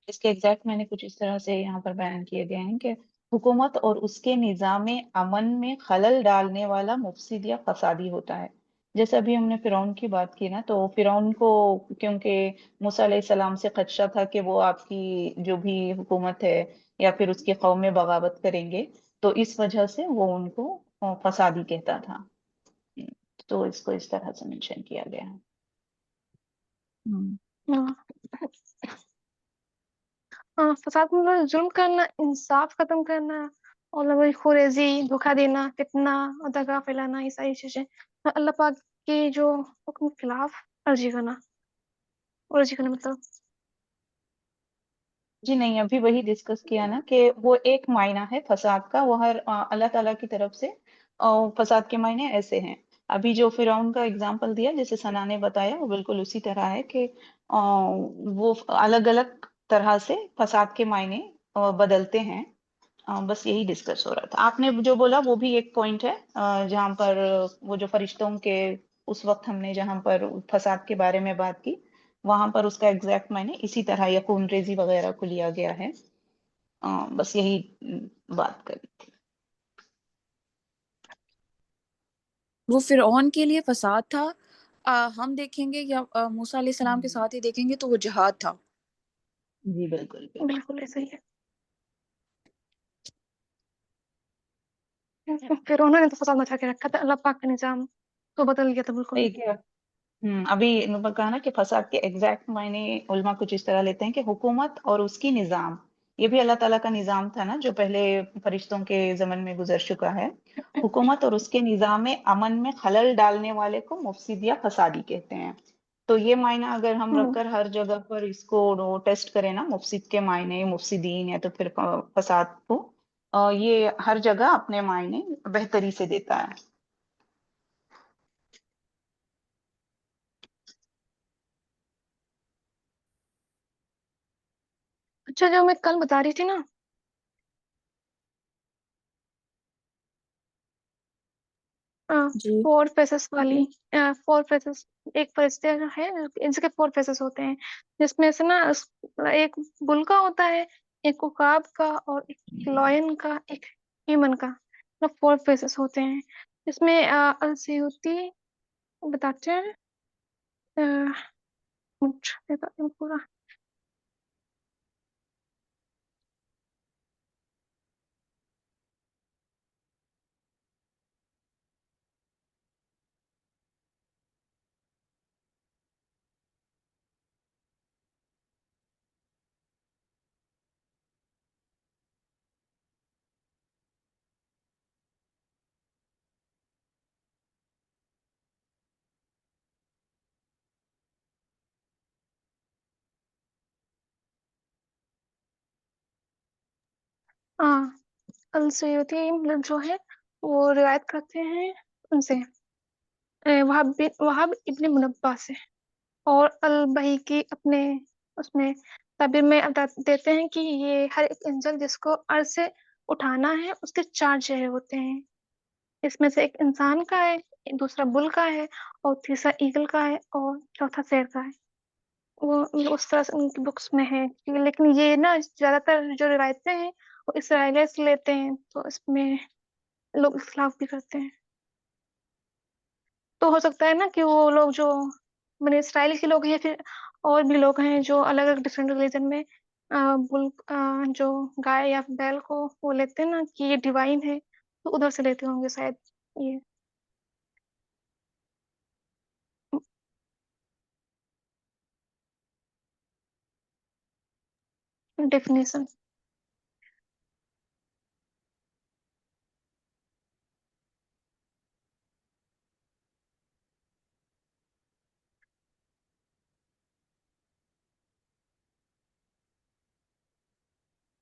اس کے ایگزیکٹ میں نے کچھ اس طرح سے یہاں پر بیان کیے گئے ہیں کہ حکومت اور اس کے نظام امن میں خلل ڈالنے والا مفسد یا فسادی ہوتا ہے. جیسے ابھی ہم نے فرعون کی بات کی نا، تو فرعون کو کیونکہ موسیٰ علیہ السلام سے خدشہ تھا کہ وہ آپ کی جو بھی حکومت ہے یا پھر اس کی قوم میں بغاوت کریں گے، تو اس وجہ سے وہ ان کو فسادی کہتا تھا. تو اس کو اس طرح سے مینشن کیا گیا ہے. ہاں فساد میں ظلم کرنا، انصاف ختم کرنا، اور وہی خوریزی، دھوکہ دینا، فتنہ اور دغا پھیلانا، یہ ساری چیزیں اللہ پاک کے جو حکم کے خلاف ورزی کرنا مطلب. جی نہیں، ابھی وہی ڈسکس کیا نا کہ وہ ایک معنی ہے فساد کا، وہ ہر اللہ تعالیٰ کی طرف سے فساد کے معنی ایسے ہیں. ابھی جو فرعون کا اگزامپل دیا جیسے ثنا نے بتایا وہ بالکل اسی طرح ہے کہ وہ الگ الگ طرح سے فساد کے معنی بدلتے ہیں. بس یہی ڈسکس ہو رہا تھا. آپ نے جو بولا وہ بھی ایک پوائنٹ ہے جہاں پر وہ جو فرشتوں کے اس وقت ہم نے جہاں پر فساد کے بارے میں بات کی وہاں پر اس کا ایگزیکٹ معنی اسی طرح یا خون ریزی وغیرہ کو لیا گیا ہے. بس یہی بات کری تھی. وہ فرعون کے لیے فساد تھا. ہم دیکھیں گے یا موسیٰ علیہ السلام کے ساتھ ہی دیکھیں گے تو وہ جہاد تھا. جی بالکل بالکل. بالکل ایسا ہی ہے. پھر انہوں نے تو فساد مچا کے رکھا تھا، اللہ پاک کا نظام تو بدل گیا تھا بالکل. صحیح کیا. ابھی انہوں نے کہا نا کہ فساد کے ایگزیکٹ معنی علماء کچھ اس طرح لیتے ہیں کہ حکومت اور اس کی نظام، یہ بھی اللہ تعالیٰ کا نظام تھا نا جو پہلے فرشتوں کے زمن میں گزر چکا ہے. حکومت اور اس کے نظام امن میں خلل ڈالنے والے کو مفسد یا فسادی کہتے ہیں. تو یہ معنی اگر ہم رکھ کر ہر جگہ پر اس کو ٹیسٹ کریں نا، مفسد کے معنی، مفسدین یا تو پھر فساد کو، یہ ہر جگہ اپنے معنی بہتری سے دیتا ہے. اچھا، جو میں کل بتا رہی تھی نا، جی 4 فیسز والی، 4 فیسز، ایک فرشتے جو ہے ان کے 4 فیسز ہوتے ہیں، جس میں سے نا ایک بل کا ہوتا ہے، ایک عقاب کا، اور ایک لائن کا، ایک ہیومن کا، 4 فیسز ہوتے ہیں. اس میں السیوطی بتاتے ہیں، بتاتے ہیں پورا. السیوطی جو ہے وہ روایت کرتے ہیں ان سے، وہاب ابن منبع سے، اور البہیقی اپنے اس میں تعبیر میں دیتے ہیں کہ یہ ہر ایک انجل جس کو عرض سے اٹھانا ہے اس کے 4 چہرے ہوتے ہیں. اس میں سے ایک انسان کا ہے، دوسرا بل کا ہے، اور تیسرا ایگل کا ہے، اور چوتھا شیر کا ہے. وہ اس طرح سے ان کی بکس میں ہے، لیکن یہ نا زیادہ تر جو روایتیں ہیں وہ اسرائیلیت سے لیتے ہیں، تو اس میں لوگ اختلاف بھی کرتے ہیں. تو ہو سکتا ہے نا کہ وہ لوگ جو بنی اسرائیل کے لوگ ہیں، پھر اور بھی لوگ ہیں جو الگ الگ ڈفرینٹ ریلیجن میں بل جو گائے یا بیل کو وہ لیتے ہیں نا کہ یہ ڈیوائن ہے، تو ادھر سے لیتے ہوں گے شاید یہ ڈیفینیشن.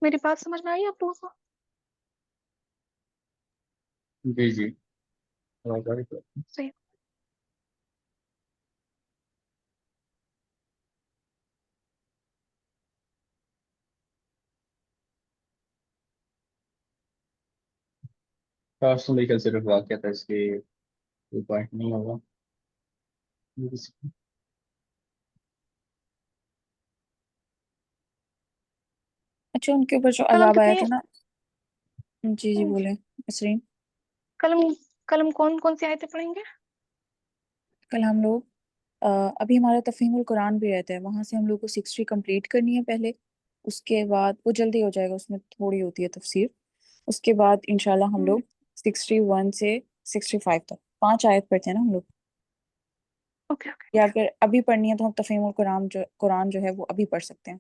میری بات سمجھ میں آئی آپ لوگوں کو؟ جی جی صحیح. کاش تو میری کل صرف واقعہ تھا، اس لیے کوئی پوائنٹ نہیں ہوگا. اچھا، ان کے اوپر جو کل ہم عذاب آیا کتنی تھا نا. جی جی بولیں نسرین. کل ہم کون کون سی آیتیں پڑھیں گے؟ کل ہم لوگ ابھی ہمارا تفہیم القرآن بھی رہتا ہے، وہاں سے ہم لوگ کو 60 کمپلیٹ کرنی ہے پہلے، اس کے بعد وہ جلدی ہو جائے گا، اس میں تھوڑی ہوتی ہے تفسیر. اس کے بعد انشاءاللہ ہم لوگ 61 سے 65 تک 5 آیت پڑھتے ہیں نا ہم لوگ. اوکے اوکے، یا اگر ابھی پڑھنی ہے تو ہم تفہیم قرآن جو ہے وہ ابھی پڑھ سکتے ہیں،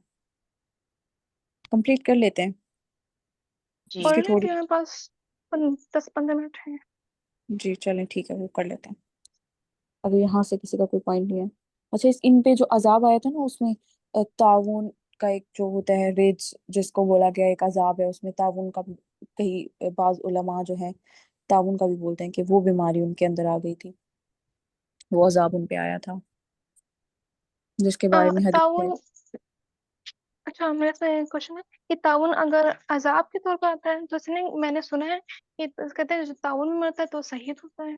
کمپلیٹ کر لیتے ہیں. جی اس پڑھ کی لیں تھوڑی، کہ ہمارے پاس 10-15 منٹ ہیں. جی چلیں ٹھیک ہے، وہ کر لیتے ہیں اگر یہاں سے کسی کا کوئی پوائنٹ نہیں ہے. اچھا، ان پہ جو عذاب آیا تھا نا، اس میں تعاون کا ایک جو ہوتا ہے رج جس کو بولا گیا ایک عذاب ہے، اس میں تعاون کا بھی کئی بعض علماء جو ہیں تعاون کا بھی بولتے ہیں کہ وہ بیماری ان کے اندر آ گئی تھی، وہ عذاب ان پہ آیا تھا جس کے بارے میں حدیث ہے. تعاون. اچھا، میرا سے کوشچن ہے کہ تعاون اگر عذاب کے طور پر آتا ہے تو اس نے میں نے سنا ہے کہ کہتے ہیں جو تعاون میں مرتا ہے تو شہید ہوتا ہے.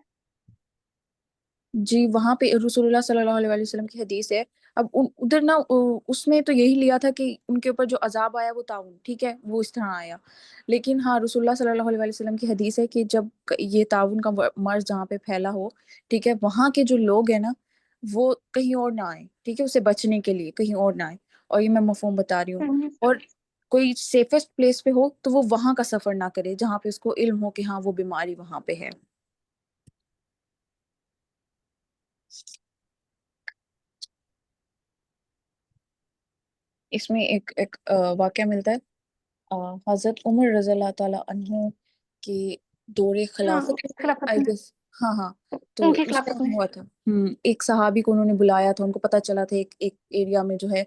جی وہاں پہ رسول اللہ صلی اللہ علیہ وسلم کی حدیث ہے. اب ادھر نا اس میں تو یہی لیا تھا کہ ان کے اوپر جو عذاب آیا وہ تعاون، ٹھیک ہے، وہ اس طرح آیا. لیکن ہاں رسول اللہ صلی اللہ علیہ وسلم کی حدیث ہے کہ جب یہ تعاون کا مرض جہاں پہ پھیلا ہو، ٹھیک ہے، وہاں کے جو لوگ ہیں نا وہ کہیں اور نہ آئیں، ٹھیک ہے، اسے بچنے کے لیے کہیں اور نہ آئیں. اور یہ میں مفہوم بتا رہی ہوں. اور کوئی سیفسٹ پلیس پہ ہو تو وہ وہاں کا سفر نہ کرے جہاں پہ اس کو علم ہو کہ ہاں وہ بیماری وہاں پہ ہے. اس میں ایک واقعہ ملتا ہے حضرت عمر رضی اللہ تعالیٰ عنہ کے دور ہاں خلافت میں خلافت آئی میں، گیس. ہاں ہاں. تو ان کی اس خلافت ٹائم میں. ہوا تھا ایک صحابی کو انہوں نے بلایا تھا. ان کو پتہ چلا تھا ایک ایریا میں جو ہے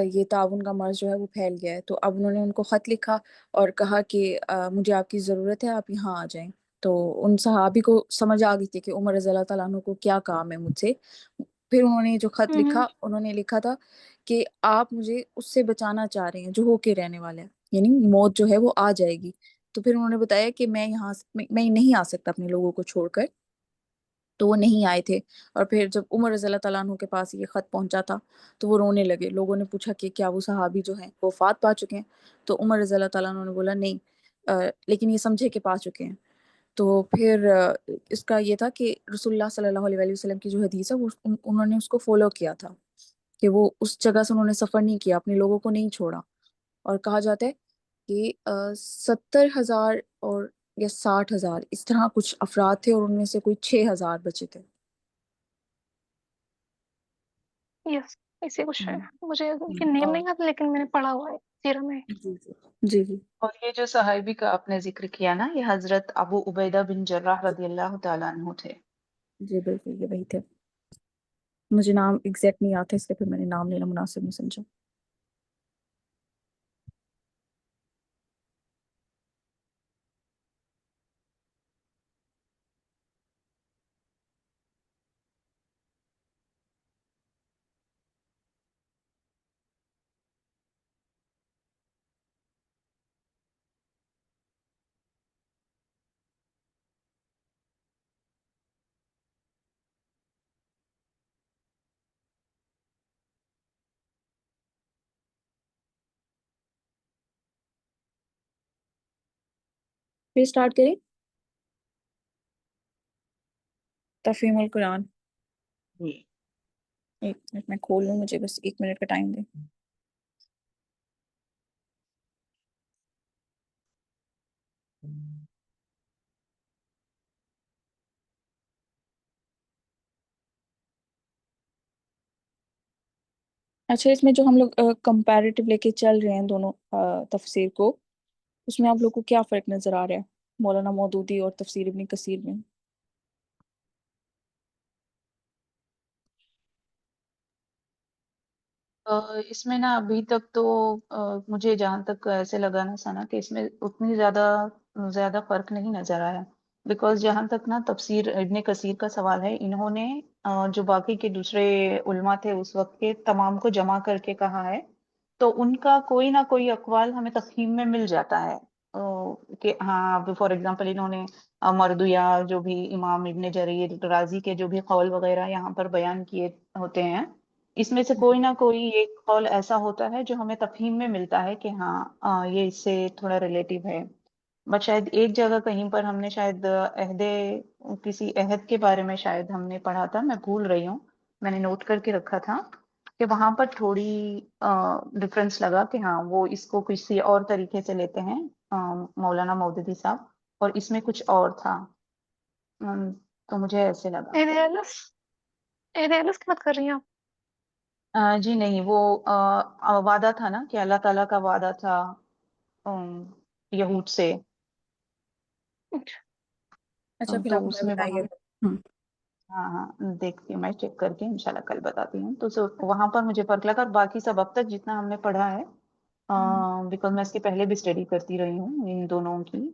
یہ تعاون کا مرض جو ہے وہ پھیل گیا ہے. تو اب انہوں نے ان کو خط لکھا اور کہا کہ مجھے آپ کی ضرورت ہے, آپ یہاں آ جائیں. تو ان صحابی کو سمجھ آ گئی تھی کہ عمر رضی اللہ تعالیٰ عنہ کو کیا کام ہے مجھ سے. پھر انہوں نے جو خط لکھا, انہوں نے لکھا تھا کہ آپ مجھے اس سے بچانا چاہ رہے ہیں جو ہو کے رہنے والا ہے, یعنی موت جو ہے وہ آ جائے گی. تو پھر انہوں نے بتایا کہ میں یہاں میں نہیں آ سکتا اپنے لوگوں کو چھوڑ کر. تو وہ نہیں آئے تھے. اور پھر جب عمر رضی اللہ تعالیٰ عنہ کے پاس یہ خط پہنچا تھا تو وہ رونے لگے. لوگوں نے پوچھا کہ کیا وہ صحابی جو ہیں وہ وفات پا چکے ہیں؟ تو عمر رضی اللہ تعالیٰ عنہ نے بولا نہیں, لیکن یہ سمجھے کہ پا چکے ہیں. تو پھر اس کا یہ تھا کہ رسول اللہ صلی اللہ علیہ وسلم کی جو حدیث ہے وہ انہوں نے اس کو فالو کیا تھا کہ وہ اس جگہ سے انہوں نے سفر نہیں کیا, اپنے لوگوں کو نہیں چھوڑا. اور کہا جاتا ہے کہ 70,000 اور یا 60,000 اس طرح کچھ افراد تھے, اور ان میں سے کوئی 6,000 بچے تھے. یس ایسے کچھ ہے. ہم، مجھے ان کے نیم اور نہیں آتا لیکن میں نے پڑھا ہوا ہے سیرہ میں. جی جی جی جی اور یہ جو صحابی کا آپ نے ذکر کیا نا، یہ حضرت ابو عبیدہ بن جراح رضی اللہ تعالیٰ عنہ تھے. جی بالکل یہ وہی تھے. مجھے نام ایگزیکٹ نہیں آتا اس لیے پھر میں نے نام لینا مناسب نہیں سمجھا. پھر اسٹارٹ کریں تفہیم القرآن. جی. ایک منٹ میں کھول لوں, مجھے بس 1 منٹ کا ٹائم دیں. اچھا, اس میں جو ہم لوگ کمپیریٹیو لے کے چل رہے ہیں دونوں تفسیر کو, اس میں آپ لوگ کو کیا فرق نظر آ رہا ہے مولانا مودودی اور تفسیر ابن کثیر میں؟ اس میں نا ابھی تک تو مجھے جہاں تک ایسے لگا نا سنا کہ اس میں اتنی زیادہ فرق نہیں نظر آیا. بیکاز جہاں تک نا تفسیر ابن کثیر کا سوال ہے، انہوں نے جو باقی کے دوسرے علماء تھے اس وقت کے تمام کو جمع کر کے کہا ہے، تو ان کا کوئی نہ کوئی اقوال ہمیں تفہیم میں مل جاتا ہے. کہ ہاں فار ایگزامپل انہوں نے مردویہ جو بھی امام ابن جریر رازی کے جو بھی قول وغیرہ یہاں پر بیان کیے ہوتے ہیں، اس میں سے کوئی نہ کوئی ایک قول ایسا ہوتا ہے جو ہمیں تفہیم میں ملتا ہے کہ ہاں یہ اس سے تھوڑا ریلیٹیو ہے. بٹ شاید ایک جگہ کہیں پر ہم نے شاید کسی عہد کے بارے میں شاید ہم نے پڑھا تھا، میں بھول رہی ہوں، میں نے نوٹ کر کے رکھا تھا کہ وہاں پر تھوڑی ڈفرینس لگا کہ ہاں وہ اس کو کسی اور طریقے سے لیتے ہیں مولانا مودودی صاحب، اور اس میں کچھ اور تھا. تو مجھے ایسے لگا. عہد اہلس کی بات کر رہی ہیں آپ؟ جی نہیں، وہ وعدہ تھا نا کہ اللہ تعالیٰ کا وعدہ تھا یہود سے. اچھا پھر تو آپ اس ہمیں میں بتائیے. وہاں ہاں دیکھتی ہوں، میں چیک کر کے انشاءاللہ کل بتاتی ہوں. تو وہاں پر مجھے فرق لگا، اور باقی سب اب تک جتنا ہم نے پڑھا ہے، بیکاز میں اس کے پہلے بھی اسٹڈی کرتی رہی ہوں ان دونوں کی،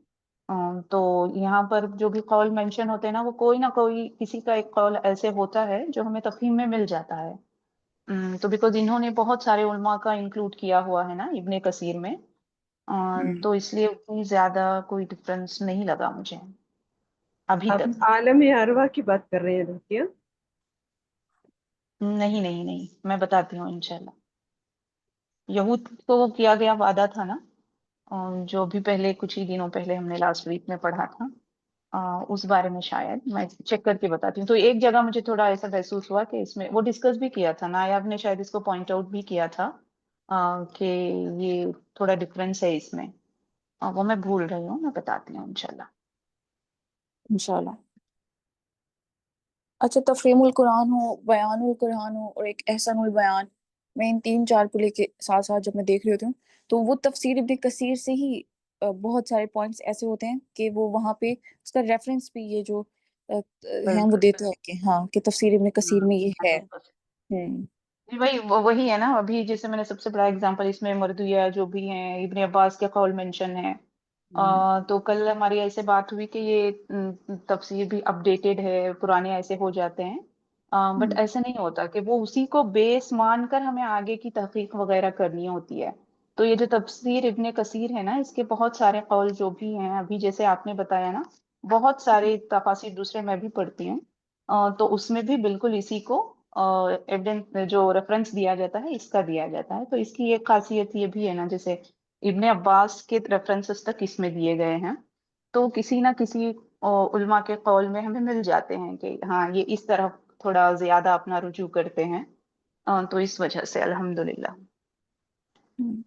تو یہاں پر جو بھی قول مینشن ہوتے ہیں نا، وہ کوئی نہ کوئی کسی کا ایک قول ایسے ہوتا ہے جو ہمیں تفہیم میں مل جاتا ہے. تو بیکاز انہوں نے بہت سارے علماء کا انکلوڈ کیا ہوا ہے نا ابن کثیر میں، تو اس لیے اتنی زیادہ کوئی ڈفرینس نہیں لگا مجھے ابھی آپ تک. عالم ارواح کی بات کر رہے ہیں رکیہ؟ نہیں نہیں نہیں، میں بتاتی ہوں انشاءاللہ. یہود کو وہ کیا گیا وعدہ تھا نا، جو بھی پہلے کچھ ہی دنوں پہلے ہم نے لاسٹ ویک میں پڑھا تھا، اس بارے میں شاید میں چیک کر کے بتاتی ہوں. تو ایک جگہ مجھے تھوڑا ایسا محسوس ہوا کہ اس میں وہ ڈسکس بھی کیا تھا، نایاب نے شاید اس کو پوائنٹ آؤٹ بھی کیا تھا کہ یہ تھوڑا ڈفرینس ہے اس میں. وہ میں بھول رہی ہوں، میں بتاتی ہوں انشاءاللہ. انشاءاللہ. اچھا تفہیم القرآن ہو، بیان القرآن ہو، اور ایک احسن البیان، میں ان 3-4 کو لے کے ساتھ ساتھ جب میں دیکھ رہی ہوتی ہوں تو وہ تفسیر ابن کثیر سے ہی بہت سارے پوائنٹس ایسے ہوتے ہیں کہ وہ وہاں پہ اس کا ریفرنس بھی یہ جو ہیں وہ بالکل دیتا ہے کہ ہاں کہ تفسیر ابن کثیر میں یہ ہے۔ 100%۔ ہوں جی وہی وہی ہے نا، ابھی جیسے میں نے سب سے بڑا اگزامپل اس میں مردویہ جو بھی ہیں، ابن عباس کے قول مینشن ہے۔ تو کل ہماری ایسے بات ہوئی کہ یہ تفسیر بھی اپڈیٹڈ ہے، پرانے ایسے ہو جاتے ہیں، بٹ ایسا نہیں ہوتا کہ وہ اسی کو بیس مان کر ہمیں آگے کی تحقیق وغیرہ کرنی ہوتی ہے۔ تو یہ جو تفسیر ابن کثیر ہے نا، اس کے بہت سارے قول جو بھی ہیں، ابھی جیسے آپ نے بتایا نا، بہت سارے تفاسیر دوسرے میں بھی پڑھتی ہوں، تو اس میں بھی بالکل اسی کو ایویڈنس جو ریفرنس دیا جاتا ہے اس کا دیا جاتا ہے۔ تو اس کی ایک خاصیت یہ بھی ہے نا، جیسے ابن عباس کے ریفرنسز تک اس میں دیے گئے ہیں، تو کسی نہ کسی علماء کے قول میں ہمیں مل جاتے ہیں کہ ہاں یہ اس طرح تھوڑا زیادہ اپنا رجوع کرتے ہیں، تو اس وجہ سے الحمدللہ۔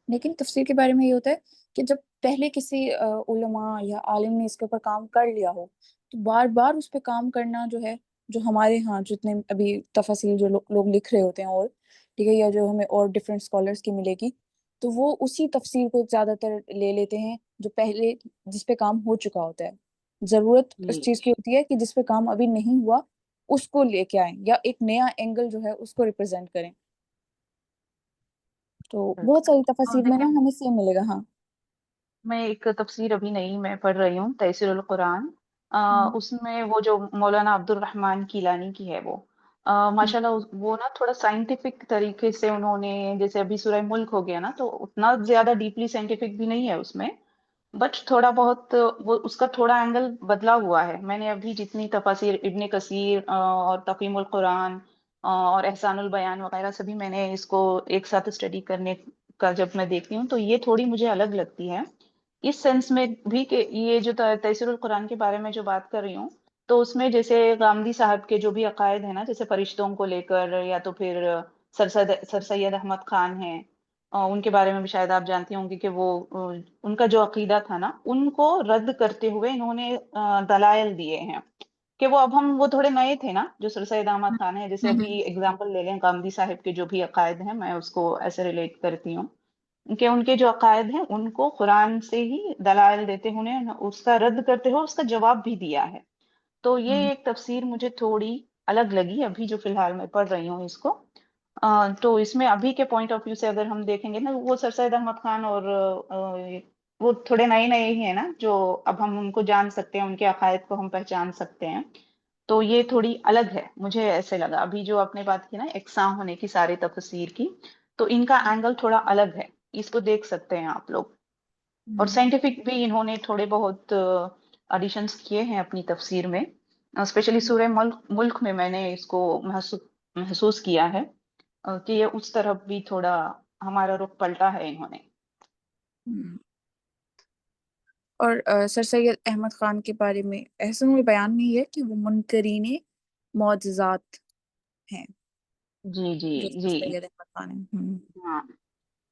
لیکن تفسیر کے بارے میں یہ ہوتا ہے کہ جب پہلے کسی علماء یا عالم نے اس کے اوپر کام کر لیا ہو تو بار بار اس پہ کام کرنا جو ہے، جو ہمارے ہاں جتنے ابھی تفاسیر جو لوگ لکھ رہے ہوتے ہیں اور ٹھیک ہے، یا جو ہمیں اور ڈفرینٹ اسکالرس کی ملے گی، تو وہ اسی تفسیر کو زیادہ تر لے لیتے ہیں جو پہلے جس پہ کام ہو چکا ہوتا ہے۔ ضرورت اس جی چیز کی ہوتی ہے کہ جس پہ کام ابھی نہیں ہوا اس کو لے کے آئیں یا ایک نیا اینگل جو ہے اس کو ریپرزینٹ کریں۔ تو بہت ساری تفاسیر میں نا دیکھیں، ہمیں سیم ملے گا۔ ہاں میں ایک تفسیر ابھی نہیں میں پڑھ رہی ہوں، تیسیر القرآن، ہوں، اس میں وہ جو مولانا عبد الرحمن کیلانی کی ہے وہ ماشاءاللہ وہ نا تھوڑا سائنٹیفک طریقے سے انہوں نے، جیسے ابھی سورہ ملک ہو گیا نا، تو اتنا زیادہ ڈیپلی سائنٹیفک بھی نہیں ہے اس میں، بٹ تھوڑا بہت وہ اس کا تھوڑا اینگل بدلا ہوا ہے۔ میں نے ابھی جتنی تفاسیر ابن کثیر اور تقیم القرآن اور احسان البیان وغیرہ سبھی میں نے اس کو ایک ساتھ اسٹڈی کرنے کا جب میں دیکھتی ہوں تو یہ تھوڑی مجھے الگ لگتی ہے، اس سینس میں بھی کہ یہ جو تیسیر القرآن کے بارے میں جو بات کر رہی ہوں، تو اس میں جیسے غامدی صاحب کے جو بھی عقائد ہیں نا، جیسے فرشتوں کو لے کر، یا تو پھر سر سید احمد خان ہیں، ان کے بارے میں بھی شاید آپ جانتی ہوں گی کہ وہ ان کا جو عقیدہ تھا نا، ان کو رد کرتے ہوئے انہوں نے دلائل دیے ہیں کہ وہ تھوڑے نئے تھے نا، جو سر سید احمد خان ہے، جیسے ابھی اگزامپل لے لیں غامدی صاحب کے جو بھی عقائد ہیں، میں اس کو ایسے ریلیٹ کرتی ہوں کہ ان کے جو عقائد ہیں ان کو قرآن سے ہی دلائل دیتے ہوئے اس کا رد کرتے ہوئے اس کا جواب بھی دیا ہے۔ تو یہ ایک تفسیر مجھے تھوڑی الگ لگی ابھی جو فی الحال میں پڑھ رہی ہوں اس کو۔ تو اس میں ابھی کے پوائنٹ آف ویو سے اگر ہم دیکھیں گے نا، وہ سر سید احمد خان اور وہ تھوڑے نئے نئے ہی ہیں نا، جو اب ہم ان کو جان سکتے ہیں، ان کے عقائد کو ہم پہچان سکتے ہیں، تو یہ تھوڑی الگ ہے، مجھے ایسے لگا۔ ابھی جو آپ نے بات کی نا یکساں ہونے کی سارے تفسیر کی، تو ان کا اینگل تھوڑا الگ ہے، اس کو دیکھ سکتے ہیں آپ لوگ، اور سائنٹیفک بھی انہوں نے تھوڑے بہت ایڈیشنز کیے ہیں اپنی تفسیر میں، اسپیشلی سورہ ملک میں نے اس کو محسوس کیا ہے کہ یہ اس طرف بھی تھوڑا ہمارا رخ پلٹا ہے انہوں نے۔ اور سر سید احمد خان کے بارے میں احسن البیان میں یہ ہے کہ وہ منکرین معجزات ہیں، جی جی جو سر جی، سید احمد خان ہیں۔ ہاں،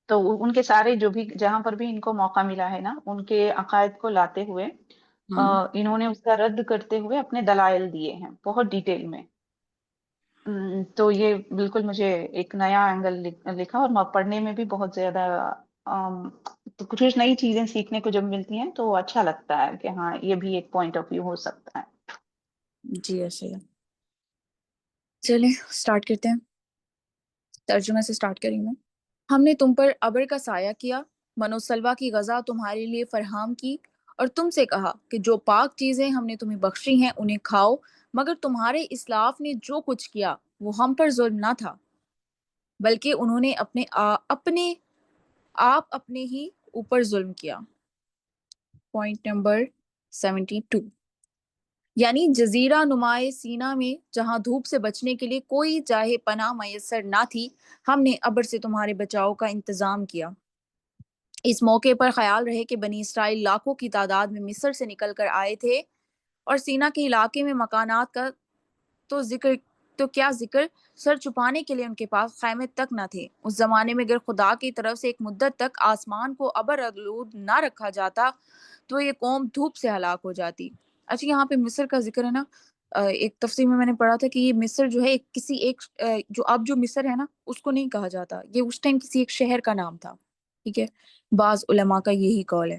تو ان کے سارے جو بھی جہاں پر بھی ان کو موقع ملا ہے نا، ان کے عقائد کو لاتے ہوئے انہوں نے اس کا رد کرتے ہوئے اپنے دلائل دیے ہیں بہت ڈیٹیل میں۔ تو یہ بالکل مجھے ایک نیا اینگل لکھا، اور پڑھنے میں بھی بہت زیادہ تو کچھ نئی چیزیں سیکھنے کو جب ملتی ہیں تو اچھا لگتا ہے کہ ہاں یہ بھی ایک پوائنٹ آف ویو ہو سکتا ہے۔ جی ایسے ہے۔ چلیں سٹارٹ کرتے ہیں، ترجمہ سے سٹارٹ کریں گے۔ ہم نے تم پر ابر کا سایہ کیا، من و سلوہ کی غذا تمہارے لیے فراہم کی، اور تم سے کہا کہ جو پاک چیزیں ہم نے تمہیں بخشی ہیں انہیں کھاؤ، مگر تمہارے اسلاف نے جو کچھ کیا وہ ہم پر ظلم نہ تھا، بلکہ انہوں نے اپنے ہی اوپر ظلم کیا۔ پوائنٹ نمبر 72، یعنی جزیرہ نمائے سینا میں جہاں دھوپ سے بچنے کے لیے کوئی جاہ پناہ میسر نہ تھی، ہم نے ابر سے تمہارے بچاؤ کا انتظام کیا۔ اس موقع پر خیال رہے کہ بنی اسرائیل لاکھوں کی تعداد میں مصر سے نکل کر آئے تھے، اور سینا کے علاقے میں مکانات کا تو کیا ذکر، سر چھپانے کے لیے ان کے پاس خیمے تک نہ تھے۔ اس زمانے میں اگر خدا کی طرف سے ایک مدت تک آسمان کو ابر آلود نہ رکھا جاتا تو یہ قوم دھوپ سے ہلاک ہو جاتی۔ اچھا یہاں پہ مصر کا ذکر ہے نا، ایک تفسیر میں نے پڑھا تھا کہ یہ مصر جو ہے کسی ایک جو اب جو مصر ہے نا اس کو نہیں کہا جاتا، یہ اس ٹائم کسی ایک شہر کا نام تھا، ٹھیک ہے، بعض علماء کا یہی قول ہے۔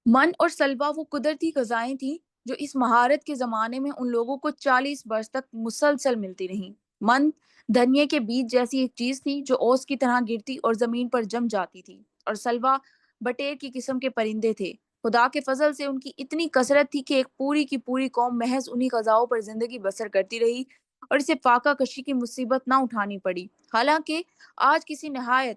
من اور سلوا وہ قدرتی غذائیں تھیں جو اس مہارت کے زمانے میں ان لوگوں کو 40 برس تک مسلسل ملتی رہیں۔ من دھنیے کے بیج جیسی ایک چیز تھی جو اوس کی طرح گرتی اور زمین پر جم جاتی تھی، اور سلوا بٹیر کی قسم کے پرندے تھے۔ خدا کے فضل سے ان کی اتنی کثرت تھی کہ ایک پوری کی پوری قوم محض انہی غذاؤں پر زندگی بسر کرتی رہی اور اسے فاقہ کشی کی مصیبت نہ اٹھانی پڑی۔ حالانکہ آج کسی نہایت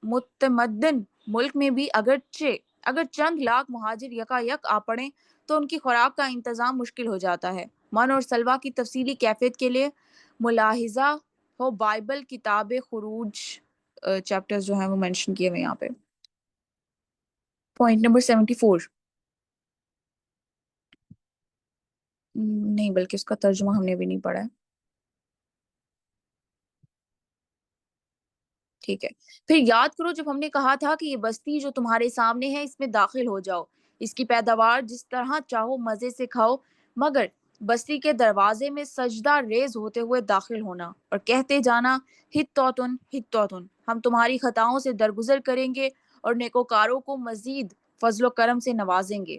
متمدن ملک میں بھی اگر چند لاکھ مہاجر یکا یک آ پڑیں تو ان کی خوراک کا انتظام مشکل ہو جاتا ہے۔ من اور سلوا کی تفصیلی کیفیت کے لیے ملاحظہ ہو بائبل کتاب خروج چیپٹرز جو ہیں وہ منشن کیے ہوئے یہاں پہ۔ پوائنٹ نمبر 74 نہیں بلکہ اس کا ترجمہ ہم نے بھی نہیں پڑھا ہے، ٹھیک ہے۔ پھر یاد کرو جب ہم نے کہا تھا کہ یہ بستی جو تمہارے سامنے ہے اس میں داخل ہو جاؤ، اس کی پیداوار جس طرح چاہو مزے سے کھاؤ، مگر بستی کے دروازے میں سجدہ ریز ہوتے ہوئے داخل ہونا اور کہتے جانا ہتوتن ہتوتن، ہم تمہاری خطاؤں سے درگزر کریں گے اور نیکوکاروں کو مزید فضل و کرم سے نوازیں گے۔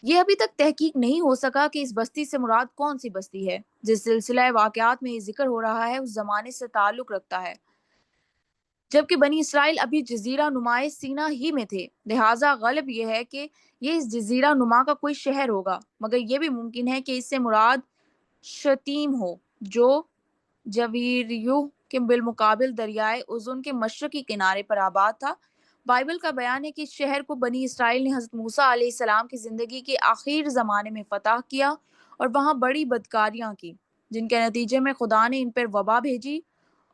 یہ ابھی تک تحقیق نہیں ہو سکا کہ اس بستی سے مراد کون سی بستی ہے۔ جس سلسلہ واقعات میں یہ ذکر ہو رہا ہے اس زمانے سے تعلق رکھتا ہے جبکہ بنی اسرائیل ابھی جزیرہ نمائے سینا ہی میں تھے، لہٰذا غالب یہ ہے کہ یہ اس جزیرہ نما کا کوئی شہر ہوگا، مگر یہ بھی ممکن ہے کہ اس سے مراد شتیم ہو جو جویریو کے بالمقابل دریائے اذن کے مشرقی کنارے پر آباد تھا۔ بائبل کا بیان ہے کہ اس شہر کو بنی اسرائیل نے حضرت موسیٰ علیہ السلام کی زندگی کے آخر زمانے میں فتح کیا اور وہاں بڑی بدکاریاں کی، جن کے نتیجے میں خدا نے ان پر وبا بھیجی۔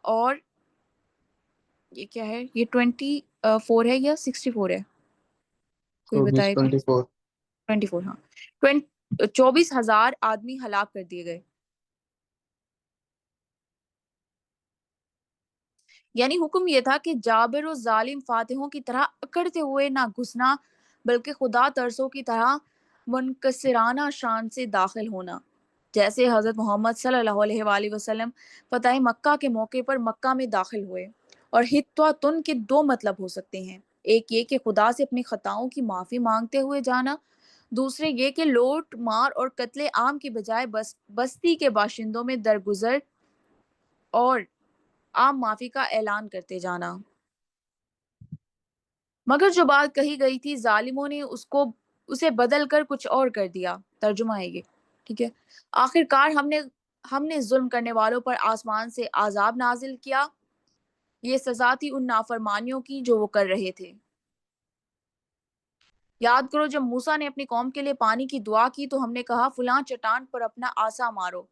اور یہ کیا ہے، یہ 24 ہے یا 64 ہے، کوئی بتائے گا؟ 24 24 ہاں، 24,000 آدمی ہلاک کر دیے گئے۔ یعنی حکم یہ تھا کہ جابر و ظالم فاتحوں کی طرح اکڑتے ہوئے نہ گھسنا بلکہ خدا ترسوں کی طرح منکسرانہ شان سے داخل ہونا، جیسے حضرت محمد صلی اللہ علیہ وآلہ وسلم فتح مکہ کے موقع پر مکہ میں داخل ہوئے۔ اور ہتوا تن کے دو مطلب ہو سکتے ہیں، ایک یہ کہ خدا سے اپنی خطاؤں کی معافی مانگتے ہوئے جانا، دوسرے یہ کہ لوٹ مار اور قتل عام کی بجائے بستی کے باشندوں میں درگزر اور عام معافی کا اعلان کرتے جانا۔ مگر جو بات کہی گئی تھی ظالموں نے اسے بدل کر کچھ اور کر دیا۔ ترجمہ ہے یہ، ٹھیک ہے۔ آخر کار ہم نے ظلم کرنے والوں پر آسمان سے عذاب نازل کیا، یہ سزا تھی ان نافرمانیوں کی جو وہ کر رہے تھے۔ یاد کرو جب موسیٰ نے اپنی قوم کے لیے پانی کی دعا کی تو ہم نے کہا فلاں چٹان پر اپنا عصا مارو،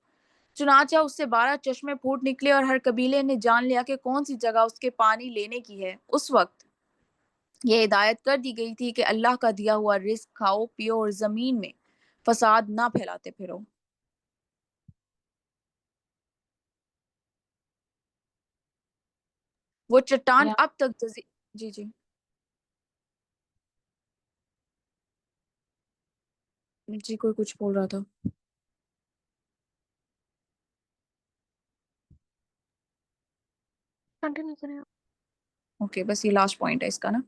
چنانچہ اس سے 12 چشمے پھوٹ نکلے اور ہر قبیلے نے جان لیا کہ کون سی جگہ اس کے پانی لینے کی ہے۔ اس وقت یہ ہدایت کر دی گئی تھی کہ اللہ کا دیا ہوا رزق کھاؤ پیو اور زمین میں فساد نہ پھیلاتے پھرو۔ وہ چٹان یا اب تک جی جی جی کوئی کچھ بول رہا تھا۔ کنٹینیو کریں آپ۔ اوکے بس یہ لاسٹ پوائنٹ ہے اس کا نا۔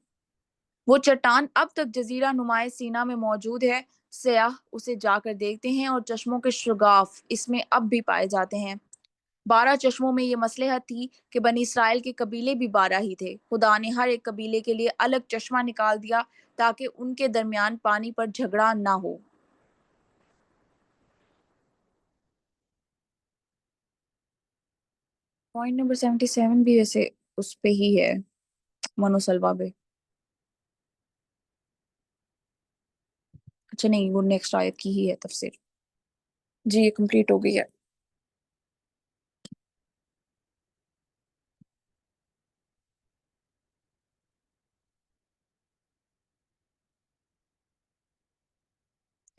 وہ چٹان اب تک جزیرہ نمائے سینا میں موجود ہے، سیاح اسے جا کر دیکھتے ہیں اور چشموں کے شگاف اس میں اب بھی پائے جاتے ہیں۔ 12 چشموں میں یہ مصلحت تھی کہ بنی اسرائیل کے قبیلے بھی 12 ہی تھے۔ خدا نے ہر ایک قبیلے کے لیے الگ چشمہ نکال دیا تاکہ ان کے درمیان پانی پر جھگڑا نہ ہو۔ پوائنٹ نمبر 77 بھی ویسے اس پہ ہی ہے، منو سلوا پہ۔ اچھا نہیں، وہ نیکسٹ آیت کی ہی ہے تفسیر۔ جی یہ کمپلیٹ ہو گئی ہے۔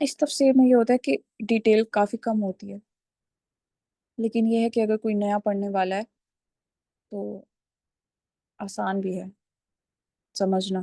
اس تفسیر میں یہ ہوتا ہے کہ ڈیٹیل کافی کم ہوتی ہے، لیکن یہ ہے کہ اگر کوئی نیا پڑھنے والا ہے تو آسان بھی ہے سمجھنا۔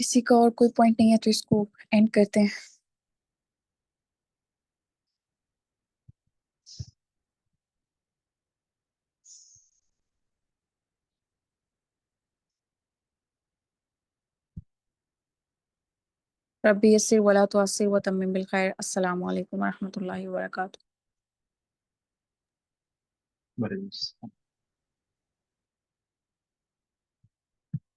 کسی کا اور کوئی پوائنٹ نہیں ہے تو اس کو اینڈ کرتے ہیں. ربی یسر ولا تعسر وتمم بالخیر. السلام علیکم ورحمۃ اللہ وبرکاتہ. بڑے